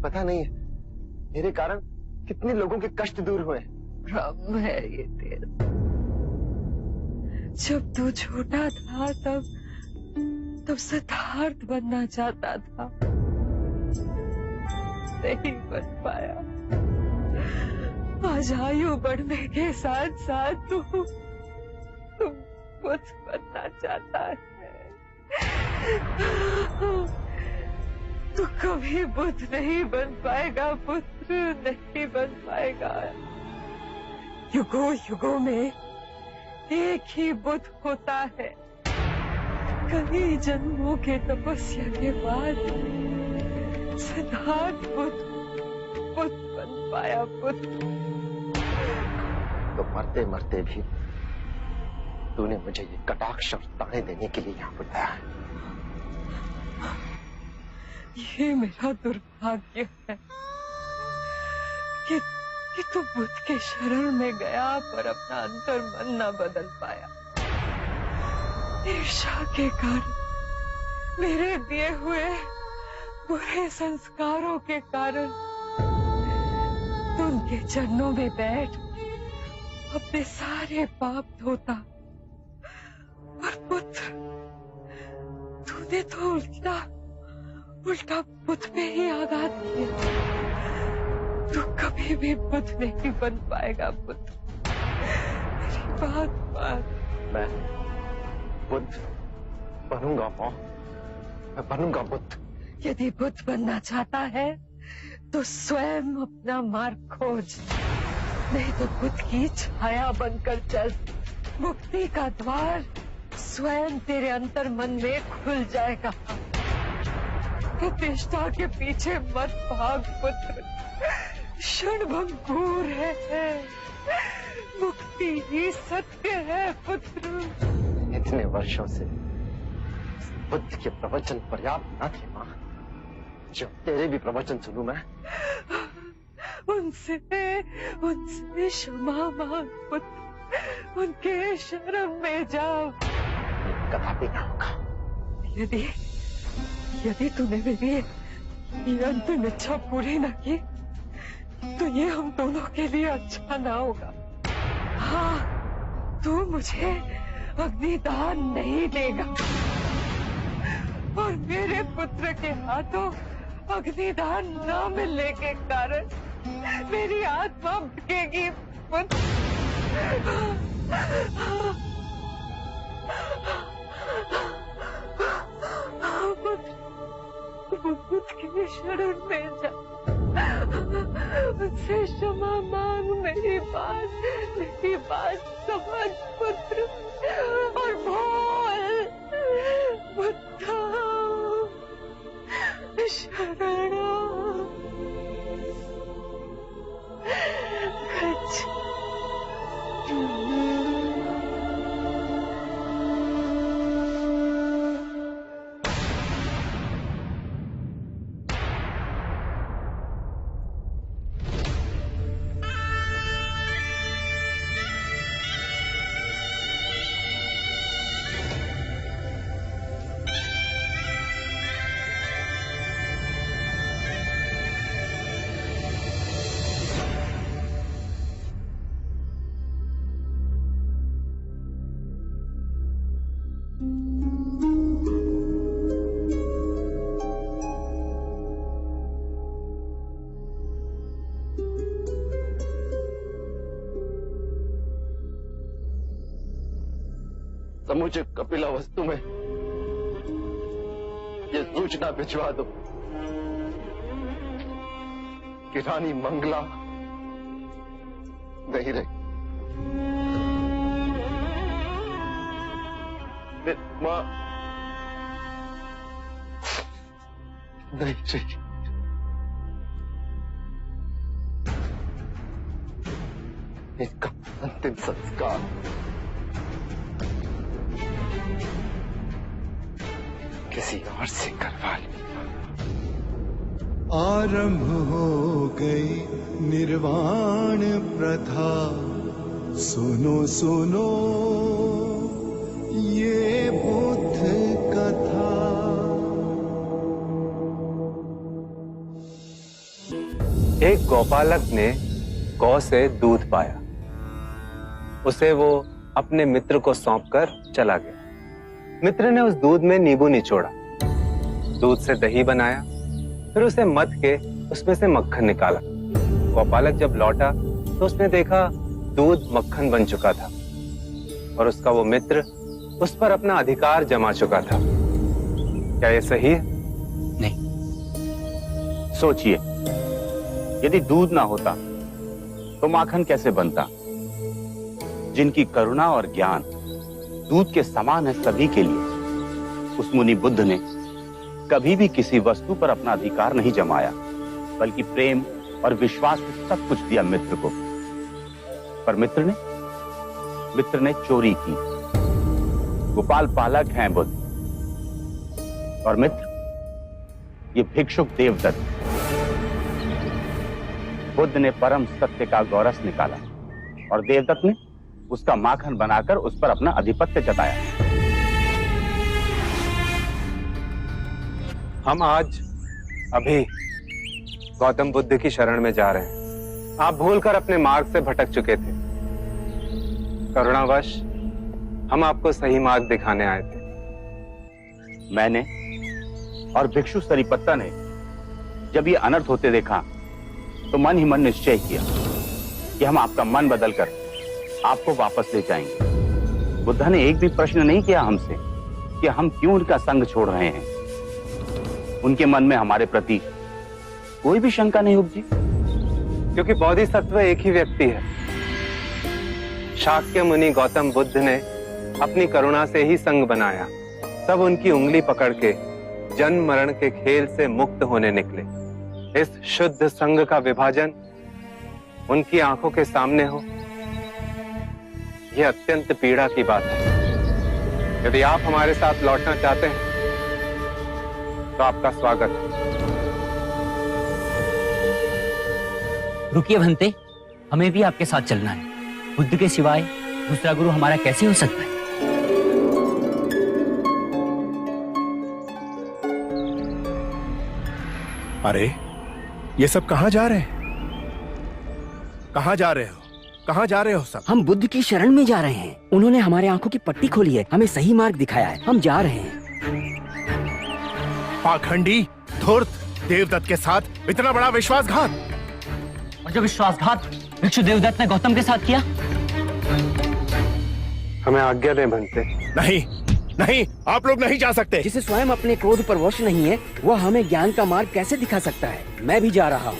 पता नहीं है मेरे कारण कितने लोगों के कष्ट दूर हुए। भ्रम है ये तेरा। जब तू छोटा था तब सिद्धार्थ बनना चाहता था, नहीं बन पाया। आज आयु बढ़ने के साथ साथ तू बुद्ध बनना चाहता है। तू कभी बुद्ध नहीं बन पाएगा पुत्र, नहीं बन पाएगा। युगों युगों में एक ही बुद्ध होता है। कई जन्मों के तपस्या के बाद सिद्धार्थ बुद्ध बन पाया पुत्र। तो मरते मरते भी तूने मुझे ये कटाक्ष और ताने देने के लिए यहाँ बुलाया है। ये मेरा दुर्भाग्य है कि तू बुद्ध के शरण में गया पर अपना अंतर मन न बदल पाया। ईर्ष्या के कारण, मेरे दिए हुए बुरे संस्कारों के कारण तू उनके चरणों में बैठ अपने सारे पाप धोता। और पुत्र, तूने तो उल्टा बुद्ध पे ही आघात किया। तू कभी भी बुद्ध नहीं बन पाएगा पुत्र, मेरी बात मान। मैं बुद्ध बनूंगा माँ, मैं बनूंगा बुद्ध। यदि बुद्ध बनना चाहता है तो स्वयं अपना मार्ग खोज, नहीं तो बुद्ध की छाया बनकर चल। मुक्ति का द्वार स्वयं तेरे अंतर मन में खुल जाएगा। प्रतिष्ठा के पीछे मत भाग पुत्र, क्षणभंगुर है। मुक्ति ही सत्य है पुत्र। इतने वर्षों से बुद्ध के प्रवचन पर्याप्त न थे माँ, जो तेरे भी प्रवचन सुनूं मैं। उनसे क्षमा मांग पुत्र, उनके शरण में जाओ। कदापि ना होगा। यदि तूने मेरी ये अंतिम इच्छा पूरी न की तो ये हम दोनों के लिए अच्छा ना होगा। हाँ, तू मुझे अग्निदान नहीं देगा और मेरे पुत्र के हाथों अग्निदान न मिलने के कारण मेरी आत्मा भटकेगी पुत्र। बुद्ध के शरण में जा, उनसे क्षमा मांग। मेरी बात समझ पुत्र और बोल, बुद्धा शरणं गच्छ। समूचे कपिला वस्तु में ये सूचना भिजवा दो कि रानी मंगला नहीं रही। मां नहीं रही। इसका अंतिम संस्कार किसी और से करवा ले। आरंभ हो गई निर्वाण प्रथा, सुनो सुनो ये बुद्ध कथा। एक गौपालक ने गौ से दूध पाया। उसे वो अपने मित्र को सौंपकर चला गया। मित्र ने उस दूध में नींबू निचोड़ा, दूध से दही बनाया, फिर उसे मथ के उसमें से मक्खन निकाला। गौपालक जब लौटा तो उसने देखा दूध मक्खन बन चुका था और उसका वो मित्र उस पर अपना अधिकार जमा चुका था। क्या ये सही है? नहीं। सोचिए, यदि दूध ना होता तो माखन कैसे बनता? जिनकी करुणा और ज्ञान दूध के समान है सभी के लिए, उस मुनि बुद्ध ने कभी भी किसी वस्तु पर अपना अधिकार नहीं जमाया, बल्कि प्रेम और विश्वास से सब कुछ दिया मित्र को। पर मित्र ने चोरी की। गोपाल पालक हैं बुद्ध, और मित्र ये भिक्षुक देवदत्त। बुद्ध ने परम सत्य का गौरस निकाला और देवदत्त ने उसका माखन बनाकर उस पर अपना आधिपत्य जताया। हम आज अभी गौतम बुद्ध की शरण में जा रहे हैं। आप भूलकर अपने मार्ग से भटक चुके थे। करुणावश हम आपको सही मार्ग दिखाने आए थे। मैंने और भिक्षु सरिपत्ता ने जब ये अनर्थ होते देखा तो मन ही मन निश्चय किया कि हम आपका मन बदलकर आपको वापस ले जाएंगे। बुद्धा ने एक भी प्रश्न नहीं किया हमसे कि हम क्यों उनका संग छोड़ रहे हैं। उनके मन में हमारे प्रति कोई भी शंका नहीं उपजी, क्योंकि बोधिसत्व एक ही व्यक्ति है। शाक्य मुनि गौतम बुद्ध ने अपनी करुणा से ही संग बनाया। सब उनकी उंगली पकड़ के जन्म मरण के खेल से मुक्त होने निकले। इस शुद्ध संग का विभाजन उनकी आंखों के सामने हो, यह अत्यंत पीड़ा की बात है। यदि आप हमारे साथ लौटना चाहते हैं तो आपका स्वागत है। रुकिए भंते, हमें भी आपके साथ चलना है। बुद्ध के सिवाय दूसरा गुरु हमारा कैसे हो सकता है? अरे ये सब कहां जा रहे हैं? कहां जा रहे हो? कहां जा रहे हो सब? हम बुद्ध की शरण में जा रहे हैं। उन्होंने हमारे आंखों की पट्टी खोली है, हमें सही मार्ग दिखाया है। हम जा रहे हैं। पाखंडी, धूर्त, देवदत्त के साथ इतना बड़ा विश्वासघात। और जो विश्वासघात भिक्षु देवदत्त ने गौतम के साथ किया। हमें आज्ञा दें भंते। नहीं नहीं, आप लोग नहीं जा सकते। जिसे स्वयं अपने क्रोध पर वश नहीं है, वह हमें ज्ञान का मार्ग कैसे दिखा सकता है? मैं भी जा रहा हूँ।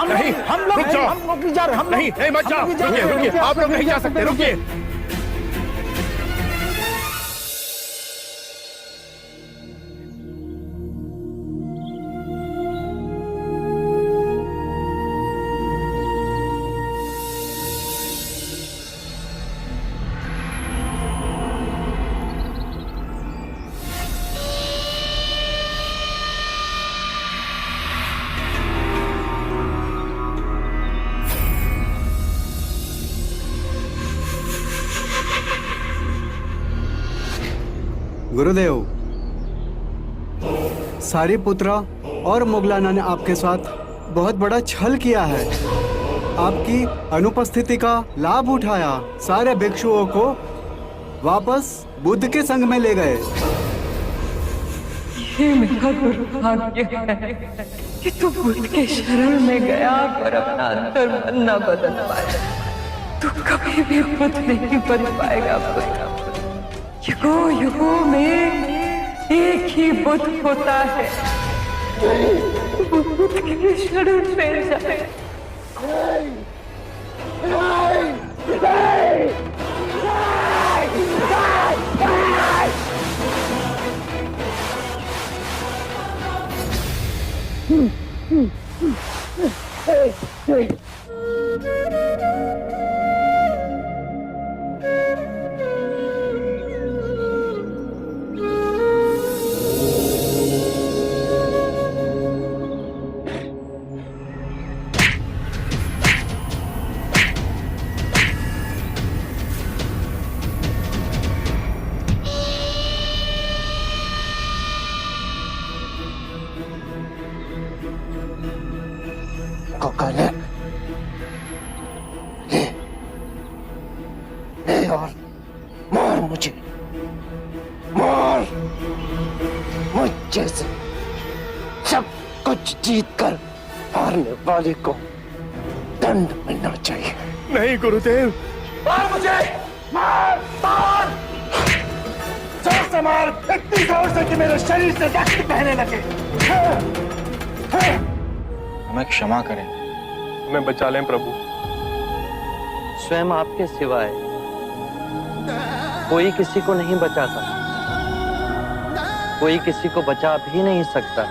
नहीं, रुक जाओ। नहीं, मत जाओ। रुकिए, आप लोग नहीं जा सकते। रुकिए। गुरुदेव, सारिपुत्रा और मोगलाना ने आपके साथ बहुत बड़ा छल किया है। आपकी अनुपस्थिति का लाभ उठाया, सारे भिक्षुओं को वापस बुद्ध के संग में ले गए। ये मेरा दुर्भाग्य है कि तू बुद्ध के शरण में गया पर अपना अंतर्मन न बदल पाया। तू कभी भी बुद्ध नहीं बन पाएगा। युगों युगों में एक ही बुद्ध होता है। बुद्ध के शरण में जाए। ले और मार मुझे, मार। मुझ जैसे सब कुछ जीत कर हारने वाले को दंड मिलना चाहिए। नहीं गुरुदेव, मार मुझे, मार मार, जोर से मार, इतनी जोर से कि मेरे शरीर से रक्त बहने लगे। हमें क्षमा करें, हमें बचा लें प्रभु। स्वयं आपके सिवाय कोई किसी को नहीं बचाता, कोई किसी को बचा भी नहीं सकता,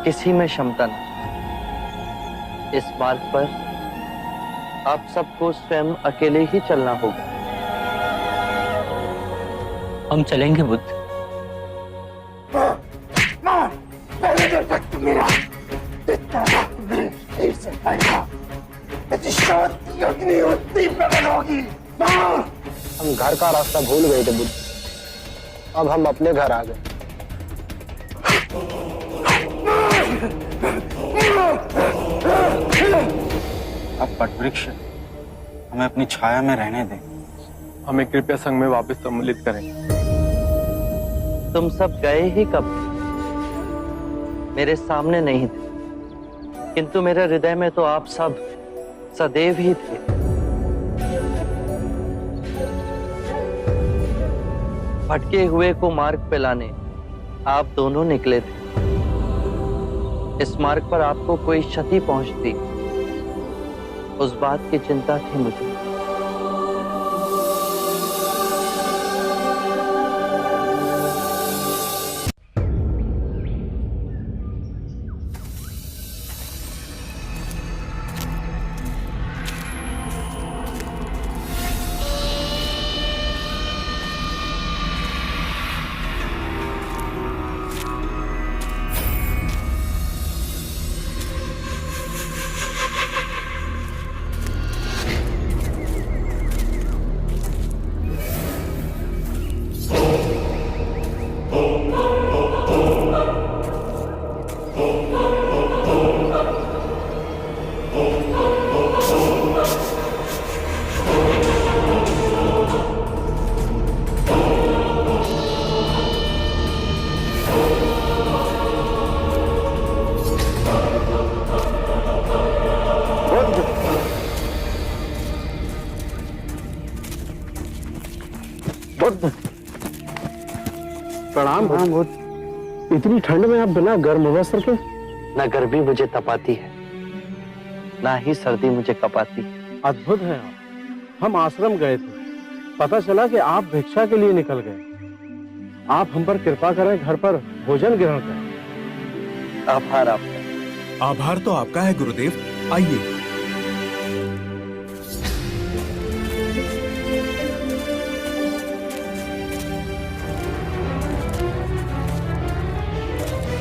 किसी में क्षमता नहीं। इस मार्ग पर आप सबको स्वयं अकेले ही चलना होगा। हम चलेंगे बुद्ध। पहले जो रक्त मेरा इतना रक्त मेरे शरीर से बहेगा, यदि शांति अग्नि उतनी प्रबल होगी। हम घर का रास्ता भूल गए थे बुद्ध, अब हम अपने घर आ गए। अब वटवृक्ष हमें अपनी छाया में रहने दें, हमें कृपया संग में वापस सम्मिलित करें। तुम सब गए ही कब? मेरे सामने नहीं थे, किंतु मेरे हृदय में तो आप सब सदैव ही थे। भटके हुए को मार्ग पे लाने आप दोनों निकले थे। इस मार्ग पर आपको कोई क्षति पहुंचती, उस बात की चिंता थी मुझे। प्रणाम बुद्ध। इतनी ठंड में आप बिना गर्म वस्त्र के? न गर्मी मुझे तपाती है, ना ही सर्दी मुझे कपाती। अद्भुत है आप। हम आश्रम गए थे, पता चला कि आप भिक्षा के लिए निकल गए। आप हम पर कृपा करें, घर पर भोजन ग्रहण करें। आभार आपका। आभार तो आपका है गुरुदेव, आइए।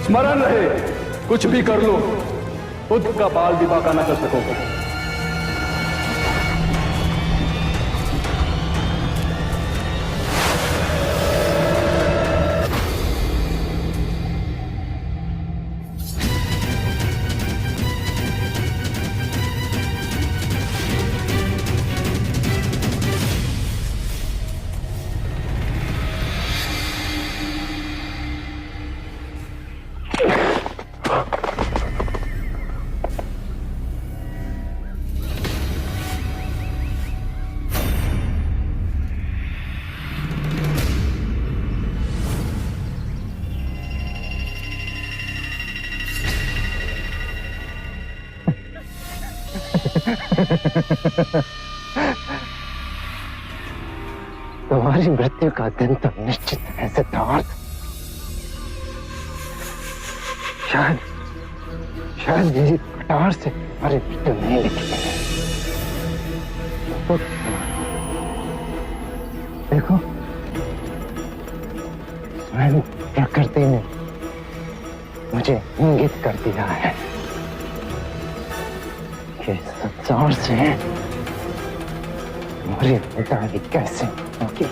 स्मरण रहे, कुछ भी कर लो, बुद्ध का बाल भी बांका न कर सकोगे। तुम्हारी मृत्यु का दिन तो निश्चित है सिद्धार्थ। शायद मेरी कटार से तुम्हारी मृत्यु नहीं लिखी है। देखो, स्वयं प्रकृति ने मुझे इंगित कर दिया है कि संसार से हमारी विदाई कैसे होगी।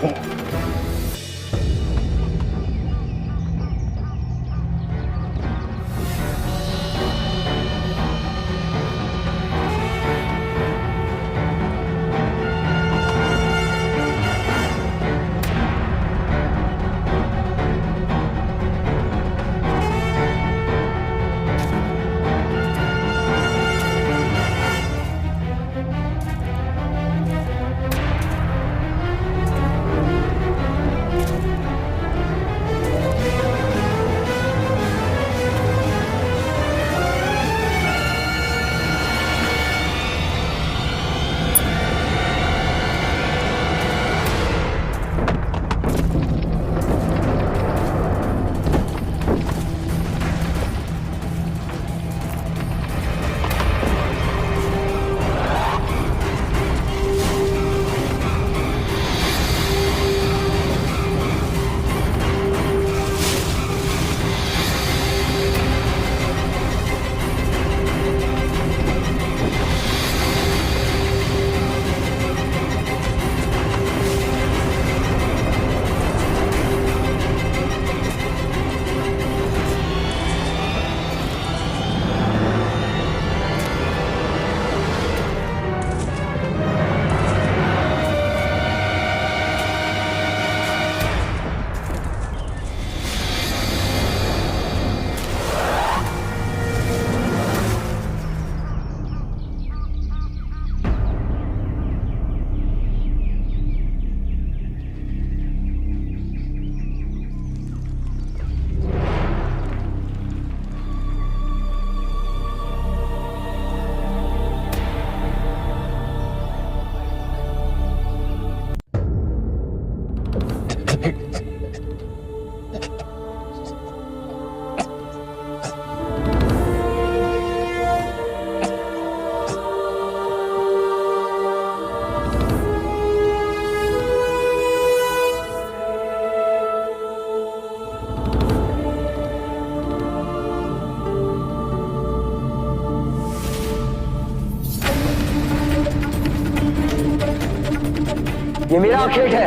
ये मेरा खेत है।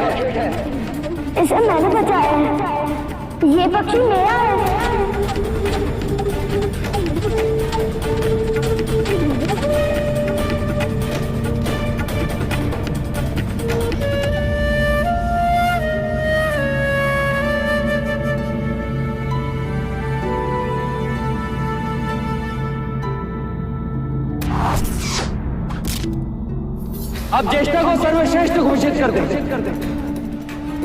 इसे मैंने बचाया है। ये पक्षी मेरा है। अब ज्येष्ठा को सर्वश्रेष्ठ घोषित कर दे।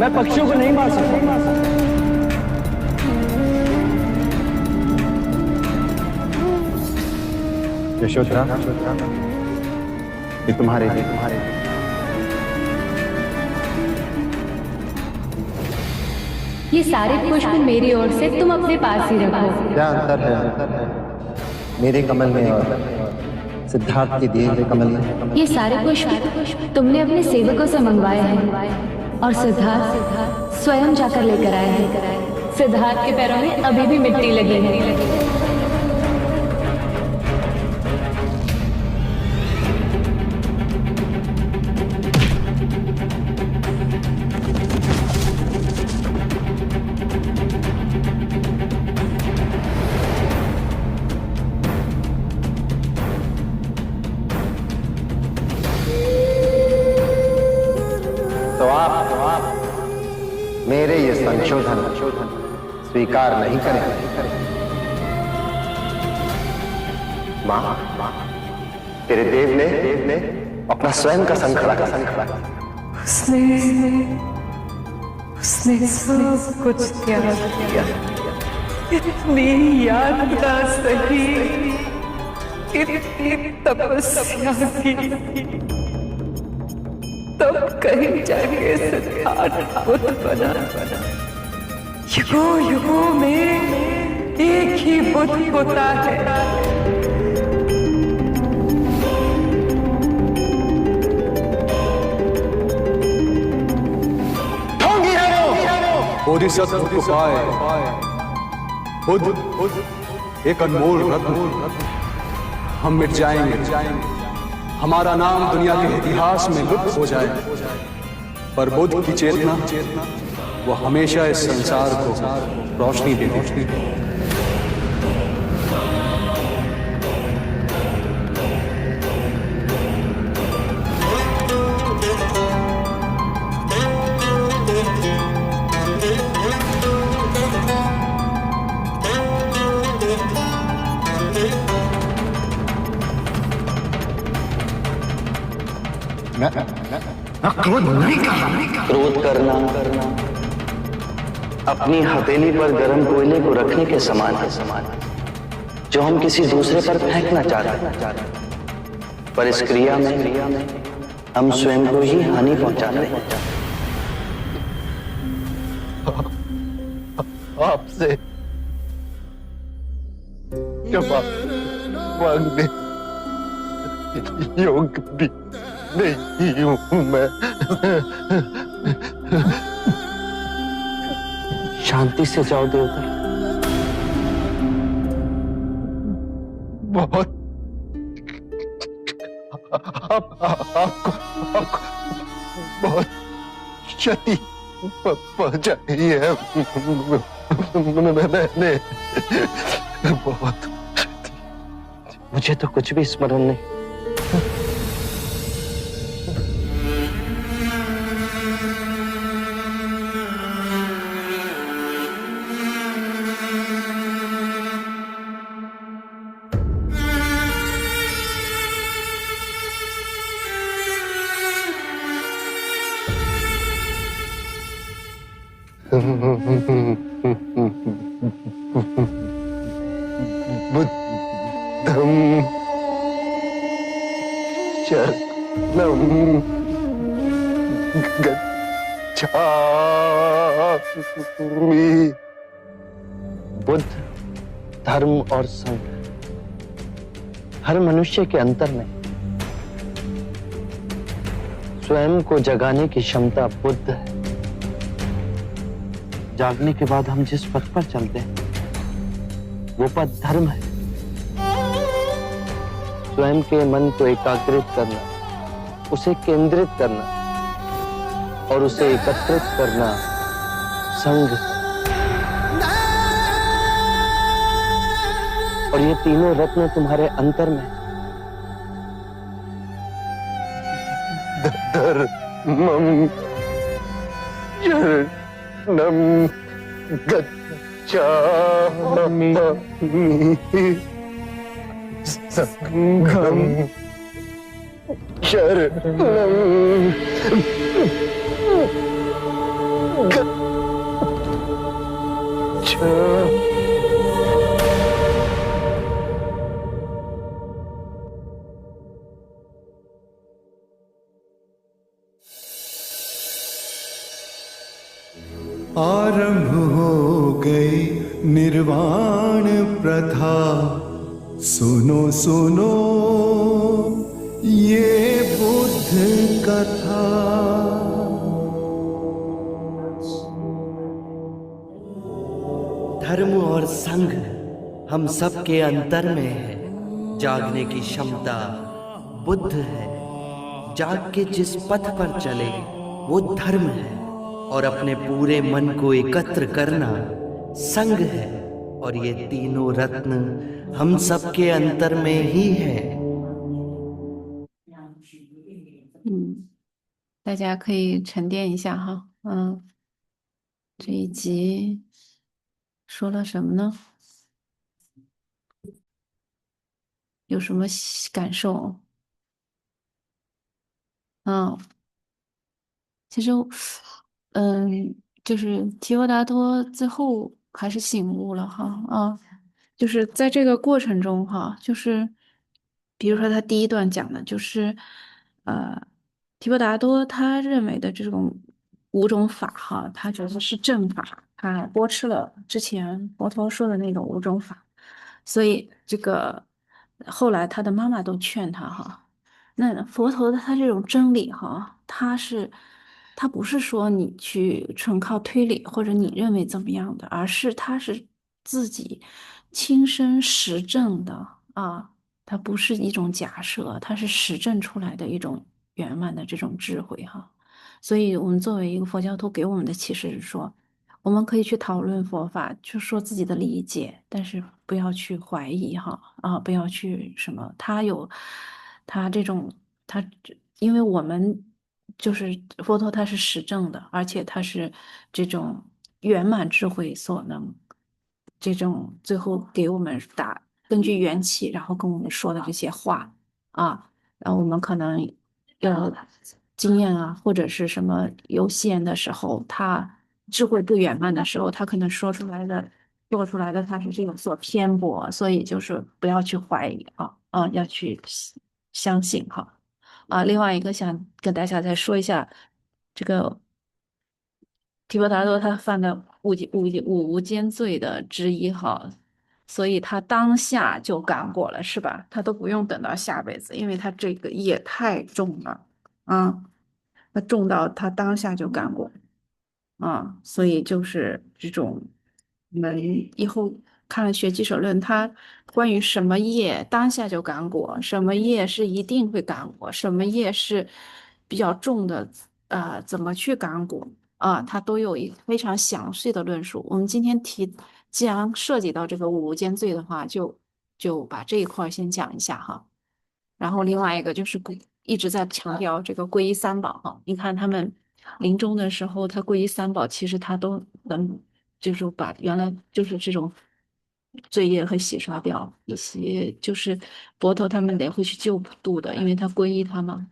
मैं पक्षियों को नहीं मार सकता। यशोधरा, ये तुम्हारे ये सारे पुष्प मेरी ओर से तुम अपने पास ही रखो। क्या अंतर है मेरे कमल में और सिद्धार्थ के दिए हुए कमल में? ये सारे पुष्प तुमने अपने सेवकों से मंगवाए हैं और सिद्धार्थ स्वयं जाकर लेकर आए हैं। सिद्धार्थ के पैरों में अभी भी मिट्टी लगी है। मेरे ये संशोधन स्वीकार नहीं करें। मां, तेरे देव ने अपना स्वयं का संग खड़ा कर। उसने सब कुछ त्याग किया। इतनी याद का सही इतनी तपस्या की, तब कहीं जाके सिद्धार्थ बुद्ध बना। युगों युगों में एक ही बुद्ध होता है। बोधिसत्व को पाए बुद्ध एक अनमोल रत्न। हम मिट जाएंगे, हमारा नाम दुनिया के इतिहास में लुप्त हो जाए, पर बुद्ध की चेतना वो हमेशा इस संसार को रोशनी देती। क्रोध नहीं कहा। क्रोध करना अपनी हथेली पर गर्म कोयले को रखने के समान है, जो हम किसी दूसरे पर फेंकना चाहते हैं, पर इस क्रिया में हम स्वयं को ही हानि पहुंचा रहे हैं। आपसे क्षमा मांगने योग्य भी नहीं हूं मैं। शांति से जाओ देवता। बहुत आपको बहुत क्षति पहुंचाई है मैंने, बहुत। मुझे तो कुछ भी स्मरण नहीं। बुद्धं शरणं गच्छामि। बुद्ध, धर्म और संघ हर मनुष्य के अंतर में स्वयं को जगाने की क्षमता बुद्ध है। जागने के बाद हम जिस पथ पर चलते हैं वो पथ धर्म है। स्वयं के मन को एकाग्रित करना, उसे केंद्रित करना और उसे एकत्रित करना संघ। और ये तीनों रत्न तुम्हारे अंतर में। धर्मं शरणं गच्छामि, संघं शरणं गच्छामि। आरंभ हो गई निर्वाण प्रथा, सुनो सुनो ये बुद्ध कथा। धर्म और संघ हम सब के अंतर में है। जागने की क्षमता बुद्ध है। जाग के जिस पथ पर चले वो धर्म है। और अपने पूरे मन को एकत्र करना संघ है। और ये तीनों रत्न हम सब के अंतर में ही है। 大家可以沉淀一下哈。这一集说了什么呢？有什么感受？其实，就是提婆达多最后还是醒悟了哈。就是在这个过程中哈，就是比如说他第一段讲的就是，提婆达多他认为的这种5种法哈，他觉得是正法，他驳斥了之前佛陀说的那种5种法，所以这个后来他的妈妈都劝他哈，那佛陀的他这种真理哈，他不是说你去纯靠推理或者你认为怎么样的，而是他是自己亲身实证的啊。它不是一种假设，它是实证出来的一种圆满的这种智慧哈。所以，我们作为一个佛教徒，给我们的启示是说，我们可以去讨论佛法，就说自己的理解，但是不要去怀疑哈不要去什么，他这种他，因为我们就是佛陀，他是实证的，而且他是这种圆满智慧所能。这种最后给我们根据缘起，然后跟我们说的这些话啊，然后我们可能经验啊，或者是什么有限的时候，他智慧不圆满的时候，他可能做出来的他是这种所偏颇，所以就是不要去怀疑要去相信哈另外一个想跟大家再说一下这个。提婆达多他犯了五无间罪的之一哈，所以他当下就感果了，是吧？他都不用等到下辈子，因为他这个业太重了啊，他重到他当下就感果所以就是这种，我们以后看了学基手论，它关于什么业当下就感果，什么业是一定会感果，什么业是比较重的，怎么去感果它都有一个非常详细的论述。我们今天既然涉及到这个五无间罪的话，就把这一块儿先讲一下哈。然后另外一个就是一直在强调这个皈依三宝哈，你看他们临终的时候，他皈依三宝，其实他都能就是把原来就是这种罪业和洗刷掉一些，就是佛陀他们得会去救度的，因为他皈依他嘛。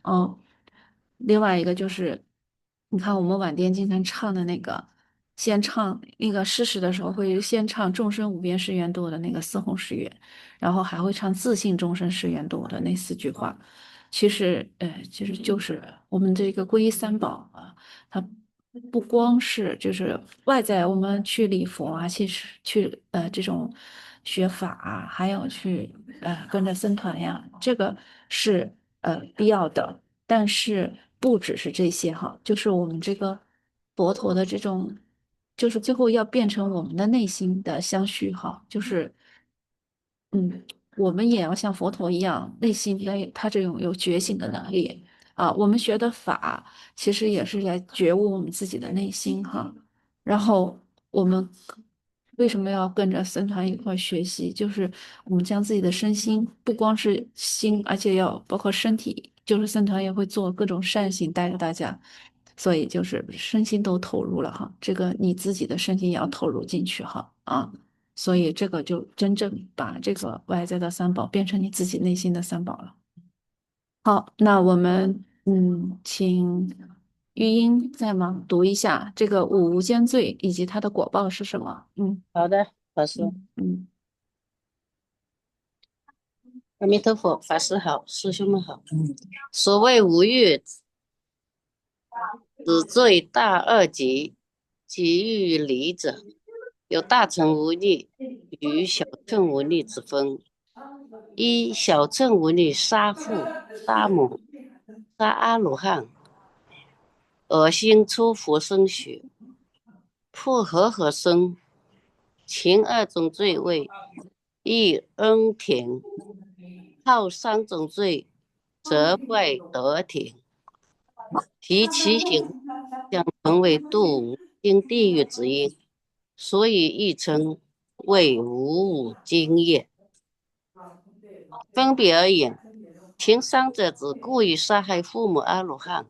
另外一个就是，你看我们晚殿经常唱的那个，先唱那个诗时的时候会先唱众生无边誓愿度的那个四弘誓愿。然后还会唱自信终身誓愿度的那4句话，其实就是我们这个皈依三宝它不光是就是外在我们去礼佛去这种学法还有去跟着僧团呀，这个是必要的，但是不只是这些哈，就是我们这个佛陀的这种，就是最后要变成我们的内心的相续哈，就是。我们也要像佛陀一样，内心他这种有觉醒的能力我们学的法其实也是在觉悟我们自己的内心哈。然后我们为什么要跟着僧团一块儿学习？就是我们将自己的身心，不光是心，而且要包括身体，就是僧团也会做各种善行带着大家，所以就是身心都投入了哈。这个你自己的身心也要投入进去哈所以这个就真正把这个外在的三宝变成你自己内心的三宝了。好，那我们请玉英在吗？读一下这个五无间罪以及它的果报是什么？好的，法师。阿弥陀佛，法师好，师兄们好。所谓无欲，只罪大恶极，极欲离者，有大乘无力与小乘无力之分。一小乘无力杀父杀母杀阿罗汉，恶心出佛身血，破和身，前2种罪为一恩田，后3种罪则坏德田，提其行将成为堕无间地狱之因，所以亦称为无无间业。分别而言，前3者指故意杀害父母阿罗汉，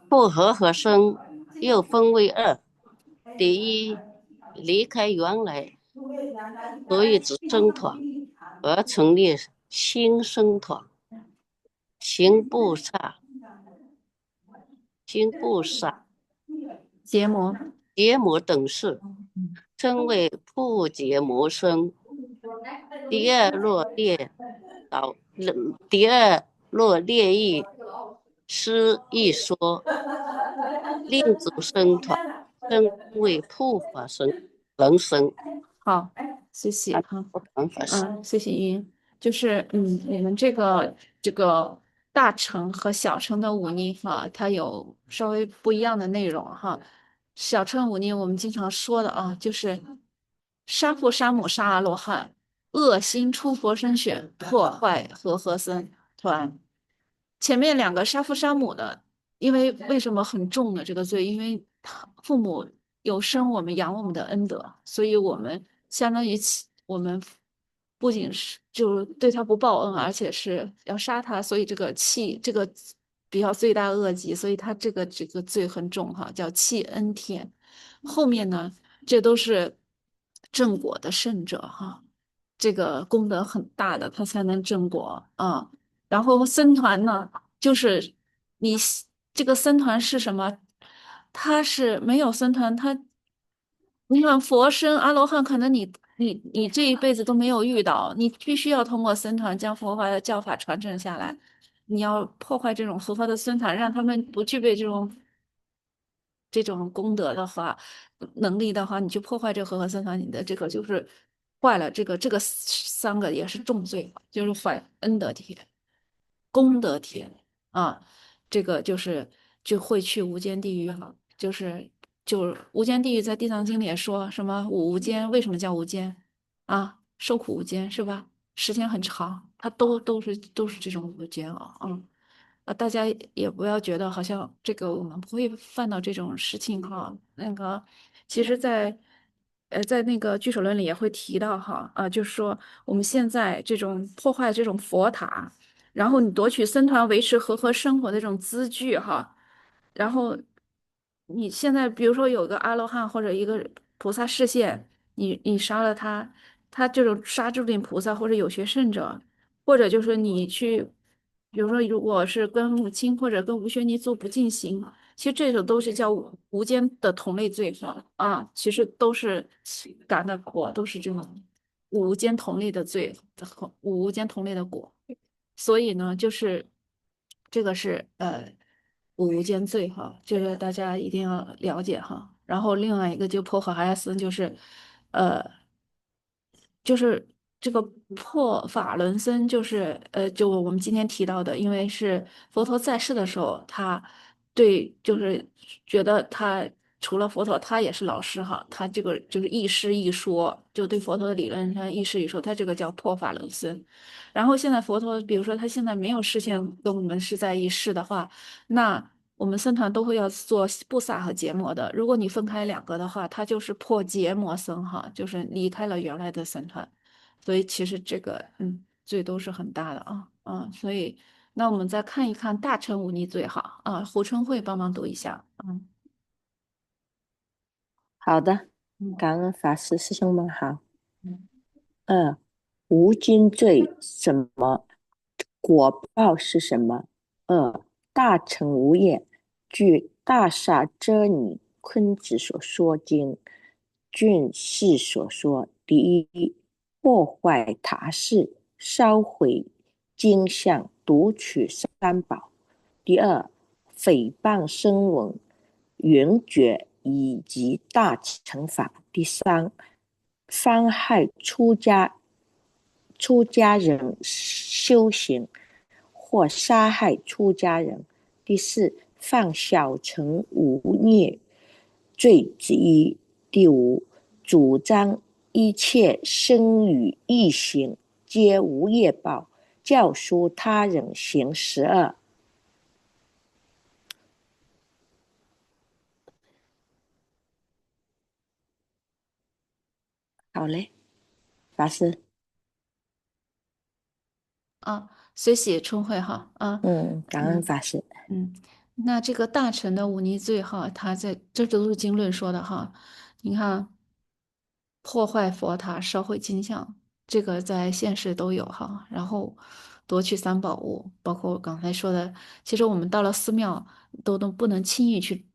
破和身又分为2。第一，离开原来所以之僧团，而成立新僧团，行不杀结魔等事，称为破结魔僧。第二，落列第二，若列一诗一说，令祖生团，称为破法人生。好，谢谢哈。法师，谢谢云。就是我们这个大乘和小乘的忤逆哈，它有稍微不一样的内容哈。小乘忤逆我们经常说的啊，就是杀父杀母杀阿罗汉，恶心出佛身血，破坏和合僧团。前面两个杀父杀母的，因为为什么很重的这个罪？因为他父母有生我们养我们的恩德，所以我们相当于我们不仅是就对他不报恩，而且是要杀他，所以这个比较罪大恶极，所以他这个罪很重哈，叫弃恩天。后面呢，这都是正果的圣者哈，这个功德很大的，他才能正果啊。然后僧团呢，就是你这个僧团是什么？他是没有僧团，你看佛身阿罗汉，可能你这一辈子都没有遇到，你必须要通过僧团将佛法的教法传承下来。你要破坏这种佛法的僧团，让他们不具备这种功德的话，能力的话，你去破坏这个和合僧团，你的这个就是坏了这个三个也是重罪，就是坏恩德天、功德天啊，这个就会去无间地狱哈，就是无间地狱在地藏经里也说什么无间，为什么叫无间啊？受苦无间是吧？时间很长，它都是这种无间啊，大家也不要觉得好像这个我们不会犯到这种事情哈。那个，其实在那个《俱舍论》里也会提到哈，就是说我们现在这种破坏这种佛塔，然后你夺取僧团维持和合生活的这种资具哈，然后你现在比如说有个阿罗汉或者一个菩萨示现，你杀了他，他这种杀诸顶菩萨或者有学圣者。或者就是你去，比如说，如果是跟母亲或者跟无学尼族不进行，其实这种都是叫无间的同类罪犯啊，其实都是感的果，都是这种无间同类的罪，无间同类的果。所以呢，就是这个是无间罪哈，这个大家一定要了解哈。然后另外一个就破坏哈亚斯，呃。就是这个破法轮僧，就我们今天提到的，因为是佛陀在世的时候，他就是觉得他除了佛陀，他也是老师哈，他这个就是亦师亦说，就对佛陀的理论上亦师亦说，他这个叫破法轮僧。然后现在佛陀，比如说他现在没有视线跟我们是在一世的话，那我们僧团都会要做布萨和结魔的。如果你分开两个的话，它就是破结魔僧哈，就是离开了原来的僧团。所以其实这个罪都是很大的所以那我们再看一看大乘忤逆罪哈胡春慧帮忙读一下好的，感恩法师师兄们好。二，无尽罪什么？果报是什么？二，大乘无业，据大萨遮尼坤子所说经卷四所说，第一，破坏塔寺，烧毁经像，夺取三宝；第二，诽谤声闻，缘觉以及大乘法；第三，伤害出家人修行，或杀害出家人；第四，犯小乘无孽罪之一；第五，主张一切生与异行皆无业报，教唆他人行十恶。好嘞，法师。随喜春慧哈感恩法师。那这个大乘的忤逆罪哈，它这都是经论说的哈。你看，破坏佛塔、烧毁金像，这个在现实都有哈。然后夺取三宝物，包括我刚才说的，其实我们到了寺庙都不能轻易去，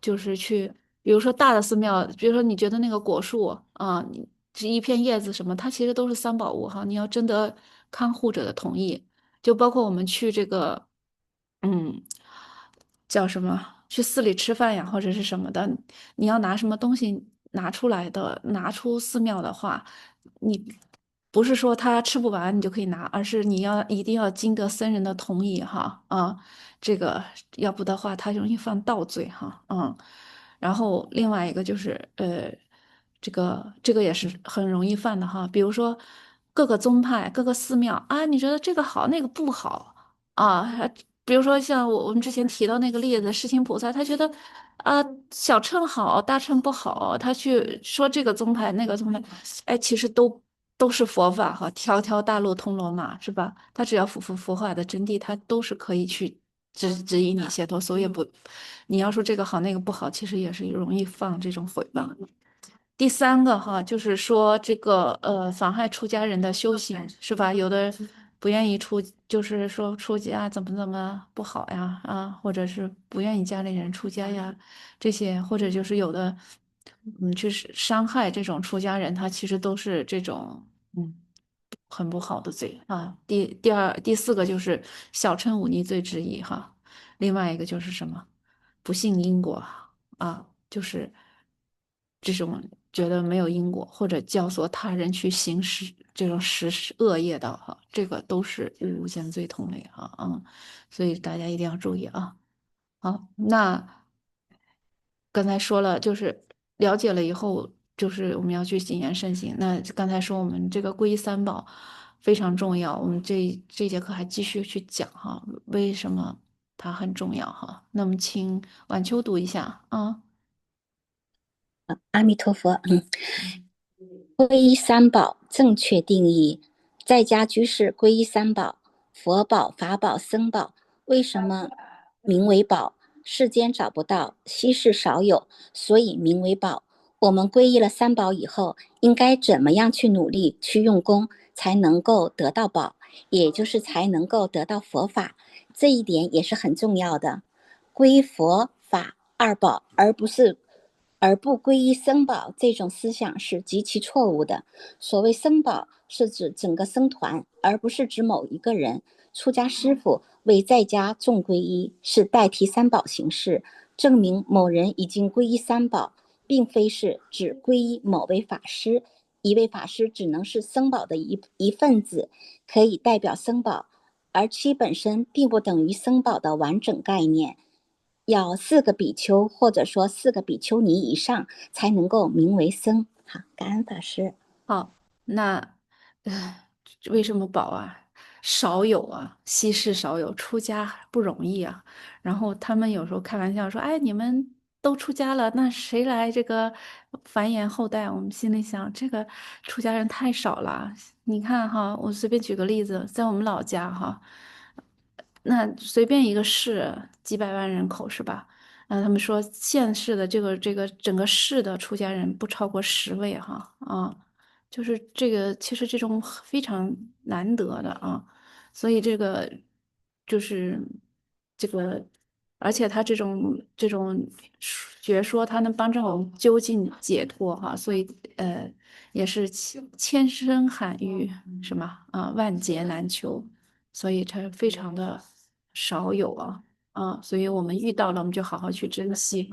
就是去，比如说大的寺庙，比如说你觉得那个果树你这一片叶子什么，它其实都是三宝物哈。你要真的看护者的同意，就包括我们去这个，嗯，叫什么，去寺里吃饭呀，或者是什么的，你要拿什么东西拿出来的，拿出寺庙的话，你不是说他吃不完你就可以拿，而是你一定要经得僧人的同意哈啊，这个要不的话他容易犯盗罪哈，然后另外一个就是这个也是很容易犯的哈，比如说各个宗派、各个寺庙啊，你觉得这个好，那个不好啊，比如说像我们之前提到那个例子，世亲菩萨，他觉得啊小乘好，大乘不好，他去说这个宗派那个宗派，哎，其实都是佛法哈，条条大路通罗马是吧？他只要符合佛法的真谛，他都是可以去指引你解脱，所以不，你要说这个好那个不好，其实也是容易放这种毁谤。第三个哈，就是说这个妨害出家人的修行是吧？有的不愿意出，就是说出家怎么不好呀啊，或者是不愿意家里人出家呀，这些或者就是有的去伤害这种出家人，他其实都是这种很不好的罪啊。第四个就是小乘忤逆罪之一哈，另外一个就是什么不信因果啊，就是这种觉得没有因果，或者教唆他人去行使这种实施恶业的哈，这个都是无间罪同类所以大家一定要注意啊。好，那刚才说了，就是了解了以后，就是我们要去谨言慎行。那刚才说我们这个皈依三宝非常重要，我们这节课还继续去讲哈，为什么它很重要哈？那么请晚秋读一下啊。阿弥陀佛，皈依三宝正确定义，在家居士皈依三宝，佛宝、法宝、僧宝，为什么名为宝？世间找不到，稀世少有，所以名为宝。我们皈依了三宝以后，应该怎么样去努力、去用功，才能够得到宝，也就是才能够得到佛法。这一点也是很重要的。皈依佛法二宝，而不皈依僧宝，这种思想是极其错误的。所谓僧宝是指整个僧团，而不是指某一个人。出家师父为在家众皈依，是代替三宝行事，证明某人已经皈依三宝，并非是只皈依某位法师。一位法师只能是僧宝的一份子，可以代表僧宝，而其本身并不等于僧宝的完整概念。要4个比丘或者说4个比丘尼以上才能够名为僧。好，感恩法师。好，那为什么宝啊？少有啊，稀世少有，出家不容易啊。然后他们有时候开玩笑说：“哎，你们都出家了，那谁来这个繁衍后代？”我们心里想，这个出家人太少了。你看哈，我随便举个例子，在我们老家哈，那随便一个市几百万人口是吧？他们说县市的这个整个市的出家人不超过10位哈就是这个其实这种非常难得的所以这个就是这个，而且他这种学说，它能帮助我们究竟解脱哈，所以也是千声喊喻什么万劫难求，所以它非常的少有所以我们遇到了，我们就好好去珍惜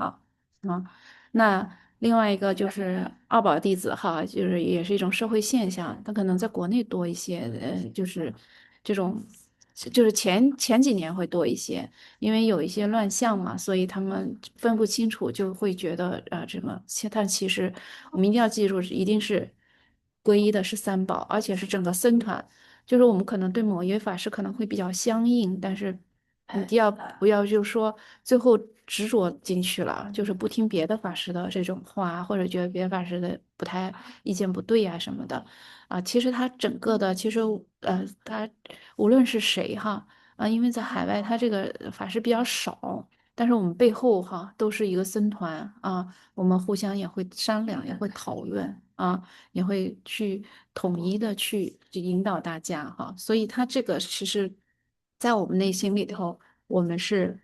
那另外一个就是二宝弟子哈，就是也是一种社会现象，它可能在国内多一些，就是这种，就是前几年会多一些，因为有一些乱象嘛，所以他们分不清楚，就会觉得这么，但其实我们一定要记住，一定是皈依的是三宝，而且是整个僧团，就是我们可能对某一位法师可能会比较相应，但是一定要不要就是说最后执着进去了，就是不听别的法师的这种话，或者觉得别的法师的不太意见不对呀、什么的其实他整个的其实他无论是谁哈因为在海外他这个法师比较少。但是我们背后哈都是一个僧团我们互相也会商量，也会讨论也会去统一的去引导大家哈，所以他这个其实，在我们内心里头，我们是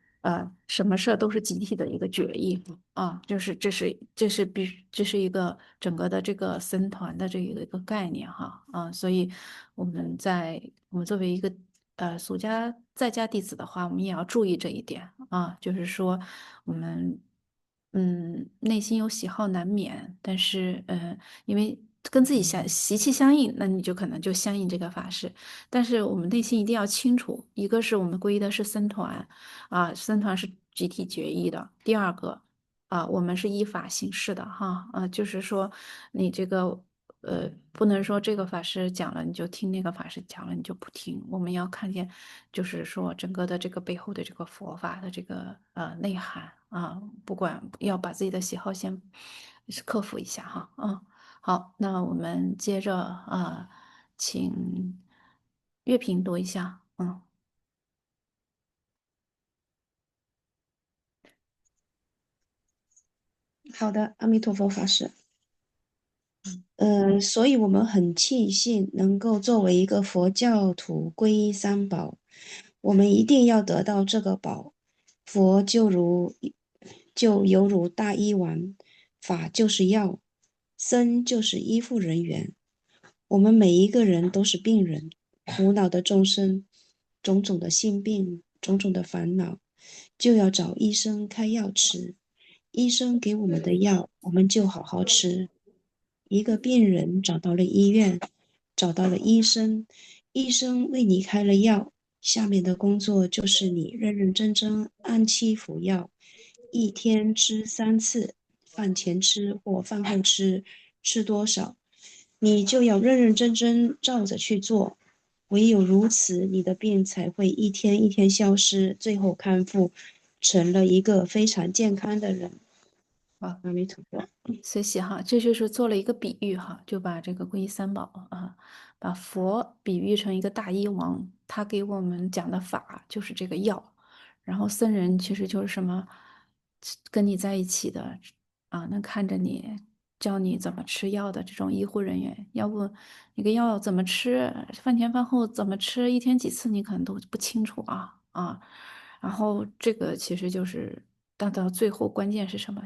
什么事儿都是集体的一个决议啊，就是这是一个整个的这个僧团的这一个概念哈啊，所以我们作为一个俗家在家弟子的话，我们也要注意这一点啊，就是说我们内心有喜好难免，但是因为跟自己习气相应，那你就可能就相应这个法事。但是我们内心一定要清楚，一个是我们皈依的是僧团，啊，僧团是集体决议的。第二个，啊，我们是依法行事的哈，就是说你这个不能说这个法师讲了你就听，那个法师讲了你就不听。我们要看见，就是说整个的这个背后的这个佛法的这个内涵啊，不管要把自己的喜好先克服一下哈，好，那我们接着请乐评读一下，好的，阿弥陀佛法师。所以我们很庆幸能够作为一个佛教徒皈依三宝，我们一定要得到这个宝。佛就犹如大医丸，法就是药，僧就是医护人员。我们每一个人都是病人，苦恼的众生，种种的心病，种种的烦恼，就要找医生开药吃。医生给我们的药，我们就好好吃。一个病人找到了医院，找到了医生，医生为你开了药，下面的工作就是你认认真真按期服药，一天吃3次，饭前吃或饭后吃，吃多少，你就要认认真真照着去做。唯有如此，你的病才会一天一天消失，最后康复，成了一个非常健康的人。阿弥陀佛。随喜哈，这就是做了一个比喻哈，就把这个皈依三宝啊，把佛比喻成一个大医王，他给我们讲的法就是这个药，然后僧人其实就是什么，跟你在一起的啊，能看着你，教你怎么吃药的这种医护人员。要不你个药怎么吃，饭前饭后怎么吃，一天几次你可能都不清楚啊。然后这个其实就是，到最后关键是什么？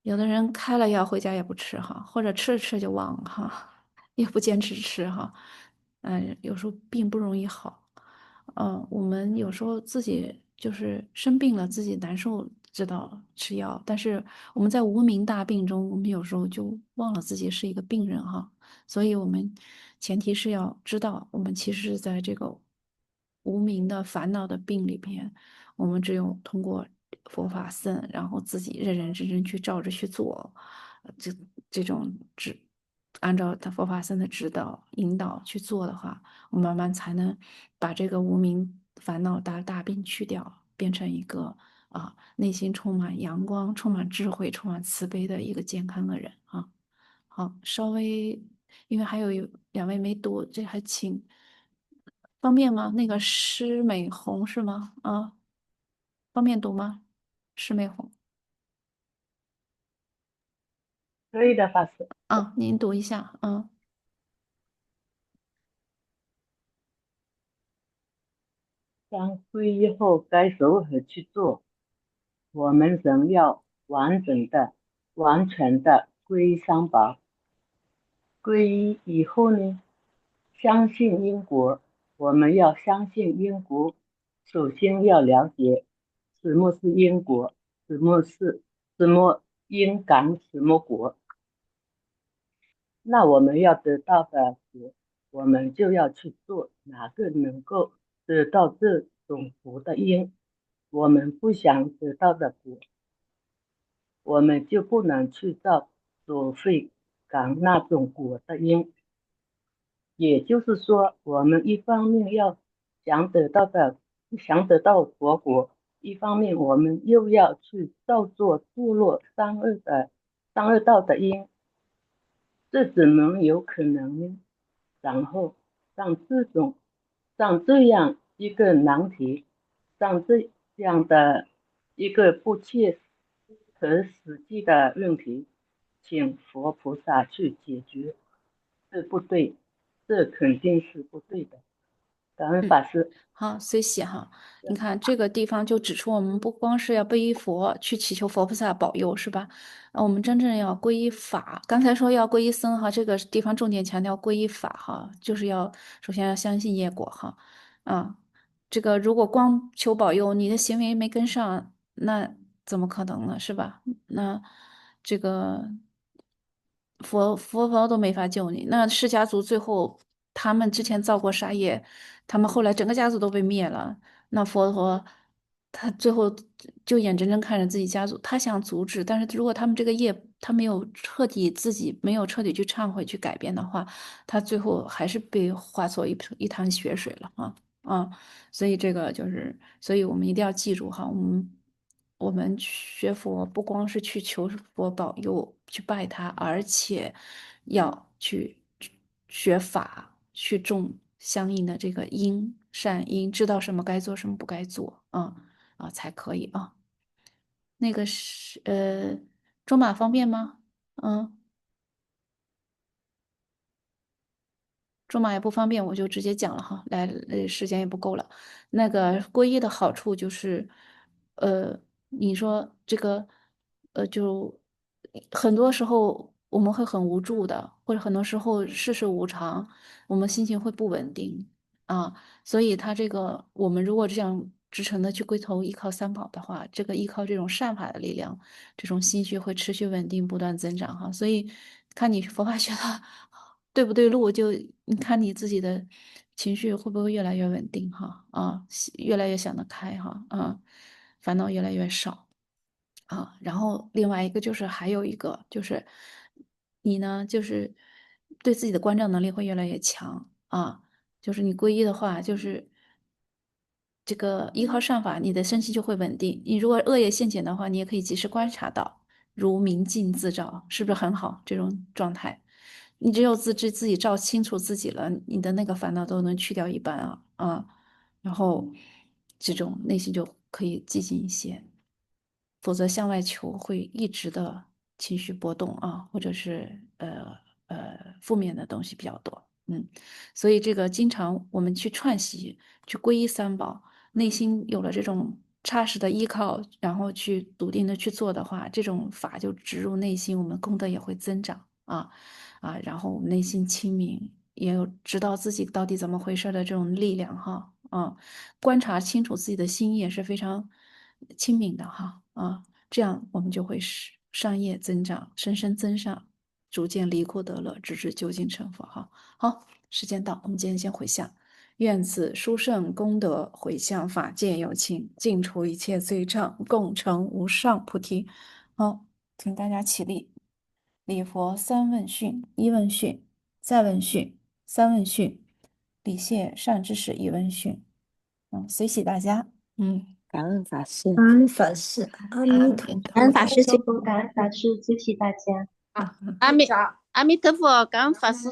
有的人开了药回家也不吃哈，或者吃着吃就忘了哈，也不坚持吃哈，有时候病不容易好，我们有时候自己就是生病了，自己难受，知道吃药，但是我们在无名大病中，我们有时候就忘了自己是一个病人哈，所以我们前提是要知道，我们其实是在这个无名的烦恼的病里边。我们只有通过佛法僧，然后自己认认真真去照着去做，这种按照他佛法僧的指导引导去做的话，我们慢慢才能把这个无名烦恼大病去掉，变成一个内心充满阳光、充满智慧、充满慈悲的一个健康的人啊。好，稍微因为还有2位没读，这还请方便吗？那个施美红是吗？方便读吗？施美红。可以的，法师。您读一下。当皈依后该如何去做？我们仍要完整的、完全的皈依三宝。皈依以后呢，相信因果，我们要相信因果。首先要了解什么是因果，什么因感，什么果。那我们要得到的果，我们就要去做哪个能够得到这种果的因。我们不想得到的果，我们就不能去造所会感那种果的因。也就是说，我们一方面要想得到佛果，一方面我们又要去造作堕落三恶道的因，这怎么有可能呢？然后像这样一个难题，像这样的一个不切合实际的问题，请佛菩萨去解决，对不对？这肯定是不对的。感恩法师。好，随喜哈。你看这个地方就指出，我们不光是要皈依佛，去祈求佛菩萨保佑，是吧？我们真正要皈依法。刚才说要皈依僧哈，这个地方重点强调皈依法哈，就是要首先要相信业果哈。啊，这个如果光求保佑，你的行为没跟上，那怎么可能呢？是吧？那这个佛都没法救你。那释家族最后他们之前造过杀业，他们后来整个家族都被灭了。那佛陀他最后就眼睁睁看着自己家族，他想阻止，但是如果他们这个业他没有彻底自己没有彻底去忏悔去改变的话，他最后还是被化作一潭血水了啊。所以这个就是，所以我们一定要记住哈，我们学佛不光是去求佛保佑，去拜他，而且要去学法，去种相应的这个善因，知道什么该做，什么不该做才可以啊。那个是中马方便吗？中马也不方便，我就直接讲了哈，时间也不够了。那个皈依的好处就是，你说这个，就很多时候我们会很无助的，或者很多时候世事无常，我们心情会不稳定啊。所以他这个，我们如果这样直诚的去归头依靠三宝的话，这个依靠这种善法的力量，这种心绪会持续稳定，不断增长哈。所以看你佛法学的对不对路，就你看你自己的情绪会不会越来越稳定哈越来越想得开哈烦恼越来越少然后另外一个就是还有一个就是你呢就是对自己的关照能力会越来越强就是你皈依的话就是这个依靠善法，你的身心就会稳定。你如果恶业现前的话，你也可以及时观察到，如明镜自照，是不是很好？这种状态，你只有自知自己照清楚自己了，你的那个烦恼都能去掉一半然后这种内心就可以寂静一些。否则向外求会一直的情绪波动或者是负面的东西比较多。所以这个经常我们去串习，去皈依三宝，内心有了这种踏实的依靠，然后去笃定的去做的话，这种法就植入内心，我们功德也会增长然后我们内心清明，也有知道自己到底怎么回事的这种力量观察清楚自己的心也是非常清明的这样我们就会使善业增长，深深增上，逐渐离苦得乐，直至究竟成佛好，时间到，我们今天先回向。愿此殊胜功德回向法界有情，尽除一切罪障，共成无上菩提。好，请大家起立，礼佛三问讯：一问讯，再问讯，三问讯，礼谢善知识一问讯。随喜大家。感恩法师，感恩法师，阿弥陀佛，感恩法师，感恩法师，谢谢大家。阿弥陀佛，感恩法师。